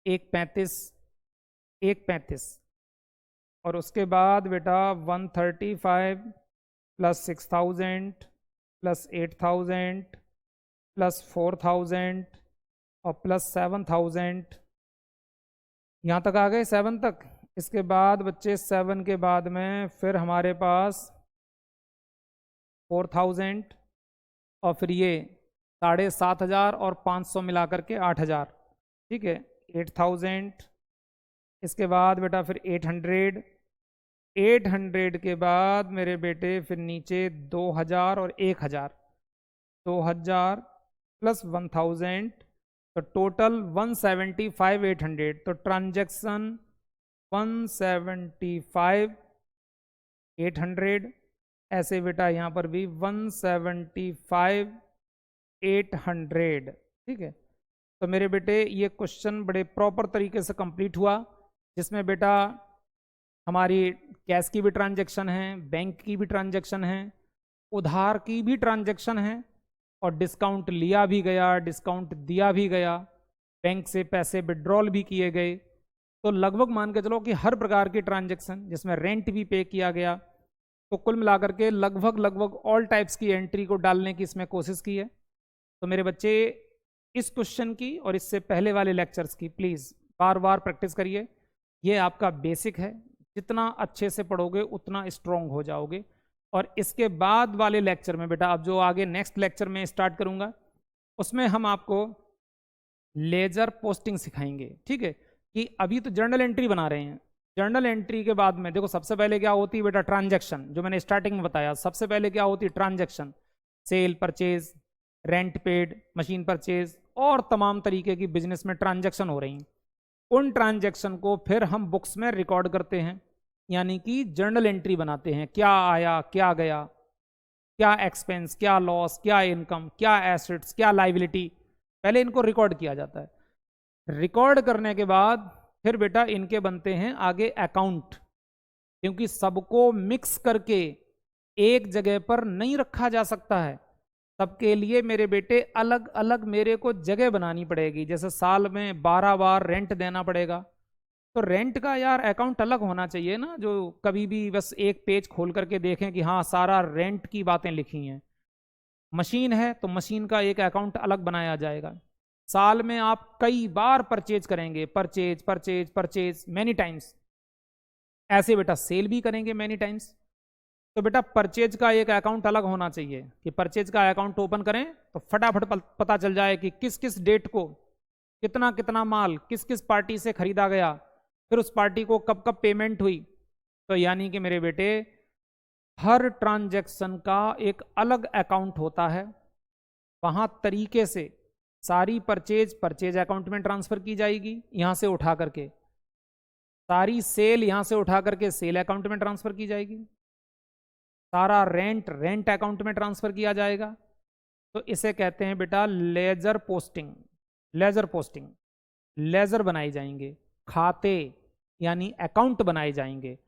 Speaker 1: एक 35, एक 35 और उसके बाद बेटा 135 प्लस 6000 प्लस 8000 प्लस 4000 और प्लस 7000। यहाँ तक आ गए 7 तक। इसके बाद बच्चे 7 के बाद में फिर हमारे पास 4000 और फिर ये 7500 और 500 मिला करके 8000, ठीक है 8000। इसके बाद बेटा फिर 800, 800 के बाद मेरे बेटे फिर नीचे 2000 और 1000, 2000 प्लस 1000 तो टोटल 175 800। तो ट्रांजैक्शन 175 800। ऐसे बेटा यहाँ पर भी 175 800, ठीक है। तो मेरे बेटे ये क्वेश्चन बड़े प्रॉपर तरीके से कंप्लीट हुआ, जिसमें बेटा हमारी कैश की भी ट्रांजैक्शन है, बैंक की भी ट्रांजैक्शन है, उधार की भी ट्रांजैक्शन है और डिस्काउंट लिया भी गया, डिस्काउंट दिया भी गया, बैंक से पैसे विड्रॉल भी किए गए। तो लगभग मान के चलो कि हर प्रकार की ट्रांजैक्शन, जिसमें रेंट भी पे किया गया। तो कुल मिलाकर के लगभग ऑल टाइप्स की एंट्री को डालने की इसमें कोशिश की है। तो मेरे बच्चे इस क्वेश्चन की और इससे पहले वाले लेक्चर्स की प्लीज़ बार बार प्रैक्टिस करिए। ये आपका बेसिक है, जितना अच्छे से पढ़ोगे उतना स्ट्रॉन्ग हो जाओगे। और इसके बाद वाले लेक्चर में बेटा अब जो आगे नेक्स्ट लेक्चर में स्टार्ट करूंगा उसमें हम आपको लेजर पोस्टिंग सिखाएंगे, ठीक है। कि अभी तो जर्नल एंट्री बना रहे हैं, जर्नल एंट्री के बाद में देखो सबसे पहले क्या होती है बेटा ट्रांजैक्शन, जो मैंने स्टार्टिंग में बताया। सबसे पहले क्या होती है transaction, sale, purchase, rent paid, machine purchase और तमाम तरीके की बिजनेस में ट्रांजैक्शन हो रही हैं। उन ट्रांजैक्शन को फिर हम बुक्स में रिकॉर्ड करते हैं, यानी कि जर्नल एंट्री बनाते हैं। क्या आया, क्या गया, क्या एक्सपेंस, क्या लॉस, क्या इनकम, क्या एसेट्स, क्या लाइबिलिटी, पहले इनको रिकॉर्ड किया जाता है। रिकॉर्ड करने के बाद फिर बेटा इनके बनते हैं आगे अकाउंट, क्योंकि सबको मिक्स करके एक जगह पर नहीं रखा जा सकता है। सबके लिए मेरे बेटे अलग अलग मेरे को जगह बनानी पड़ेगी। जैसे साल में 12 बार रेंट देना पड़ेगा, तो रेंट का यार अकाउंट अलग होना चाहिए ना, जो कभी भी बस एक पेज खोल करके देखें कि हाँ सारा रेंट की बातें लिखी हैं। मशीन है तो मशीन का एक अकाउंट अलग बनाया जाएगा। साल में आप कई बार परचेज करेंगे, purchase purchase purchase many times. ऐसे बेटा सेल भी करेंगे मैनी टाइम्स। तो बेटा परचेज का एक अकाउंट अलग होना चाहिए कि परचेज का अकाउंट ओपन करें तो फटाफट पता चल जाए कि किस किस डेट को कितना कितना माल किस किस पार्टी से खरीदा गया, फिर उस पार्टी को कब कब पेमेंट हुई, तो यानी कि मेरे बेटे हर ट्रांजैक्शन का एक अलग अकाउंट होता है, वहां तरीके से सारी परचेज अकाउंट में ट्रांसफर की जाएगी यहां से उठा करके, सारी सेल यहां से उठा करके सेल अकाउंट में ट्रांसफर की जाएगी, सारा रेंट अकाउंट में ट्रांसफर किया जाएगा। तो इसे कहते हैं बेटा ledger posting. Ledger posting, ledger बनाए जाएंगे, खाते यानी अकाउंट बनाए जाएंगे।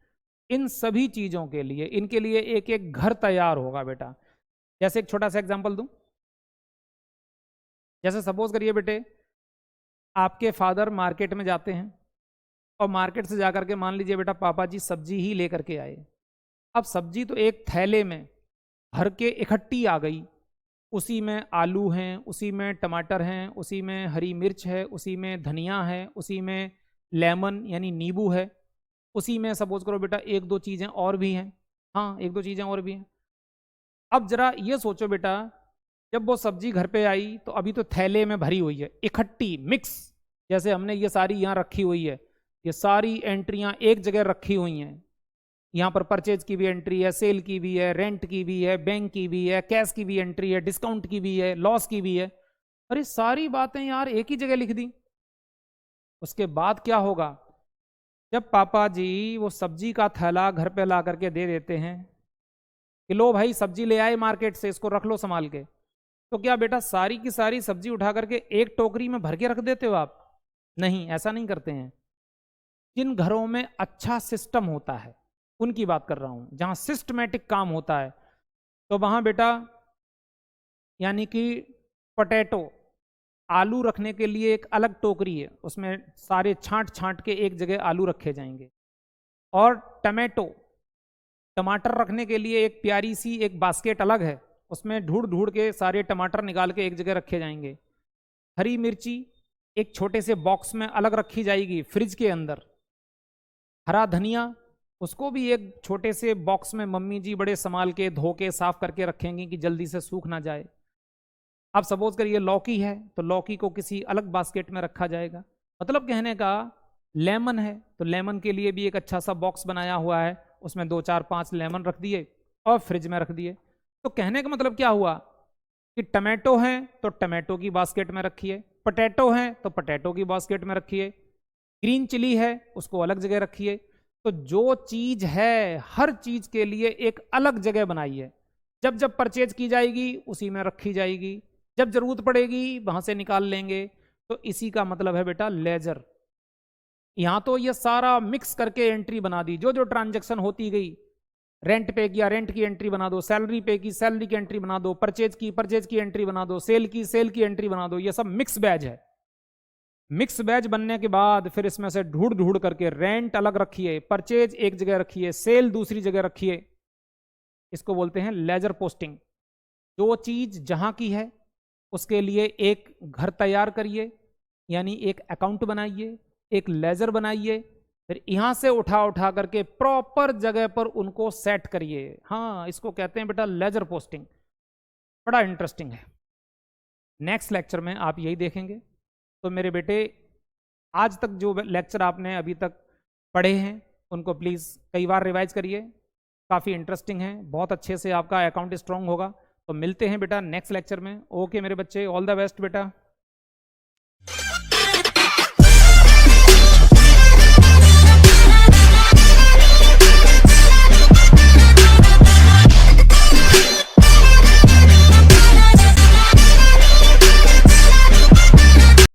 Speaker 1: इन सभी चीजों के लिए, इनके लिए एक एक घर तैयार होगा बेटा। जैसे एक छोटा सा एग्जांपल दूं, जैसे सपोज करिए बेटे आपके फादर मार्केट में जाते हैं और मार्केट से जाकर के मान लीजिए बेटा पापा जी सब्जी ही लेकर के आए। अब सब्जी तो एक थैले में भर के इकट्ठी आ गई, उसी में आलू हैं, उसी में टमाटर हैं, उसी में हरी मिर्च है, उसी में धनिया है, उसी में लेमन यानी नींबू है, उसी में सपोज करो बेटा एक दो चीज़ें और भी हैं। हाँ, एक दो चीज़ें और भी हैं। अब जरा ये सोचो बेटा, जब वो सब्जी घर पे आई तो अभी तो थैले में भरी हुई है, इकट्ठी मिक्स, जैसे हमने ये सारी यहाँ रखी हुई है, ये सारी एंट्रियाँ एक जगह रखी हुई हैं। यहाँ पर परचेज की भी एंट्री है, सेल की भी है, रेंट की भी है, बैंक की भी है, कैश की भी एंट्री है, डिस्काउंट की भी है, लॉस की भी है। अरे सारी बातें यार एक ही जगह लिख दी। उसके बाद क्या होगा, जब पापा जी वो सब्जी का थैला घर पे ला करके दे देते हैं कि लो भाई सब्जी ले आए मार्केट से, इसको रख लो संभाल के, तो क्या बेटा सारी की सारी सब्जी उठा करके एक टोकरी में भर के रख देते हो आप? नहीं, ऐसा नहीं करते हैं। जिन घरों में अच्छा सिस्टम होता है उनकी बात कर रहा हूं, जहां सिस्टमेटिक काम होता है, तो वहां बेटा यानी कि पोटैटो, आलू रखने के लिए एक अलग टोकरी है, उसमें सारे छांट छांट के एक जगह आलू रखे जाएंगे। और टमाटो, टमाटर रखने के लिए एक प्यारी सी एक बास्केट अलग है, उसमें ढूंढ ढूंढ के सारे टमाटर निकाल के एक जगह रखे जाएंगे। हरी मिर्ची एक छोटे से बॉक्स में अलग रखी जाएगी फ्रिज के अंदर। हरा धनिया उसको भी एक छोटे से बॉक्स में मम्मी जी बड़े संभाल के धो के साफ करके रखेंगी कि जल्दी से सूख ना जाए। अब सपोज करिए लौकी है तो लौकी को किसी अलग बास्केट में रखा जाएगा। मतलब कहने का, लेमन है तो लेमन के लिए भी एक अच्छा सा बॉक्स बनाया हुआ है, उसमें 2 4 5 लेमन रख दिए और फ्रिज में रख दिए। तो कहने का मतलब क्या हुआ कि टमाटो है तो टमाटो की बास्केट में रखिए, पोटैटो है तो पोटैटो की बास्केट में रखिए, ग्रीन चिली है उसको अलग जगह रखिए। तो जो चीज है हर चीज के लिए एक अलग जगह बनाइए, जब जब परचेज की जाएगी उसी में रखी जाएगी, जब जरूरत पड़ेगी वहां से निकाल लेंगे। तो इसी का मतलब है बेटा लेजर। यहां तो ये सारा मिक्स करके एंट्री बना दी, जो जो ट्रांजैक्शन होती गई, रेंट पे किया रेंट की एंट्री बना दो, सैलरी पे की सैलरी की एंट्री बना दो, परचेज की एंट्री बना दो, सेल की एंट्री बना दो। ये सब मिक्स बैच है। मिक्स बैच बनने के बाद फिर इसमें से ढूंढ ढूंढ करके रेंट अलग रखिए, परचेज एक जगह रखिए, सेल दूसरी जगह रखिए। इसको बोलते हैं लेजर पोस्टिंग। जो चीज जहां की है उसके लिए एक घर तैयार करिए, यानी एक अकाउंट बनाइए, एक लेजर बनाइए, फिर यहां से उठा उठा करके प्रॉपर जगह पर उनको सेट करिए। हाँ, इसको कहते हैं बेटा लेजर पोस्टिंग। बड़ा इंटरेस्टिंग है। नेक्स्ट लेक्चर में आप यही देखेंगे। तो मेरे बेटे आज तक जो लेक्चर आपने अभी तक पढ़े हैं उनको प्लीज़ कई बार रिवाइज करिए, काफ़ी इंटरेस्टिंग है, बहुत अच्छे से आपका अकाउंट स्ट्रांग होगा। तो मिलते हैं बेटा नेक्स्ट लेक्चर में। ओके मेरे बच्चे, ऑल द बेस्ट बेटा।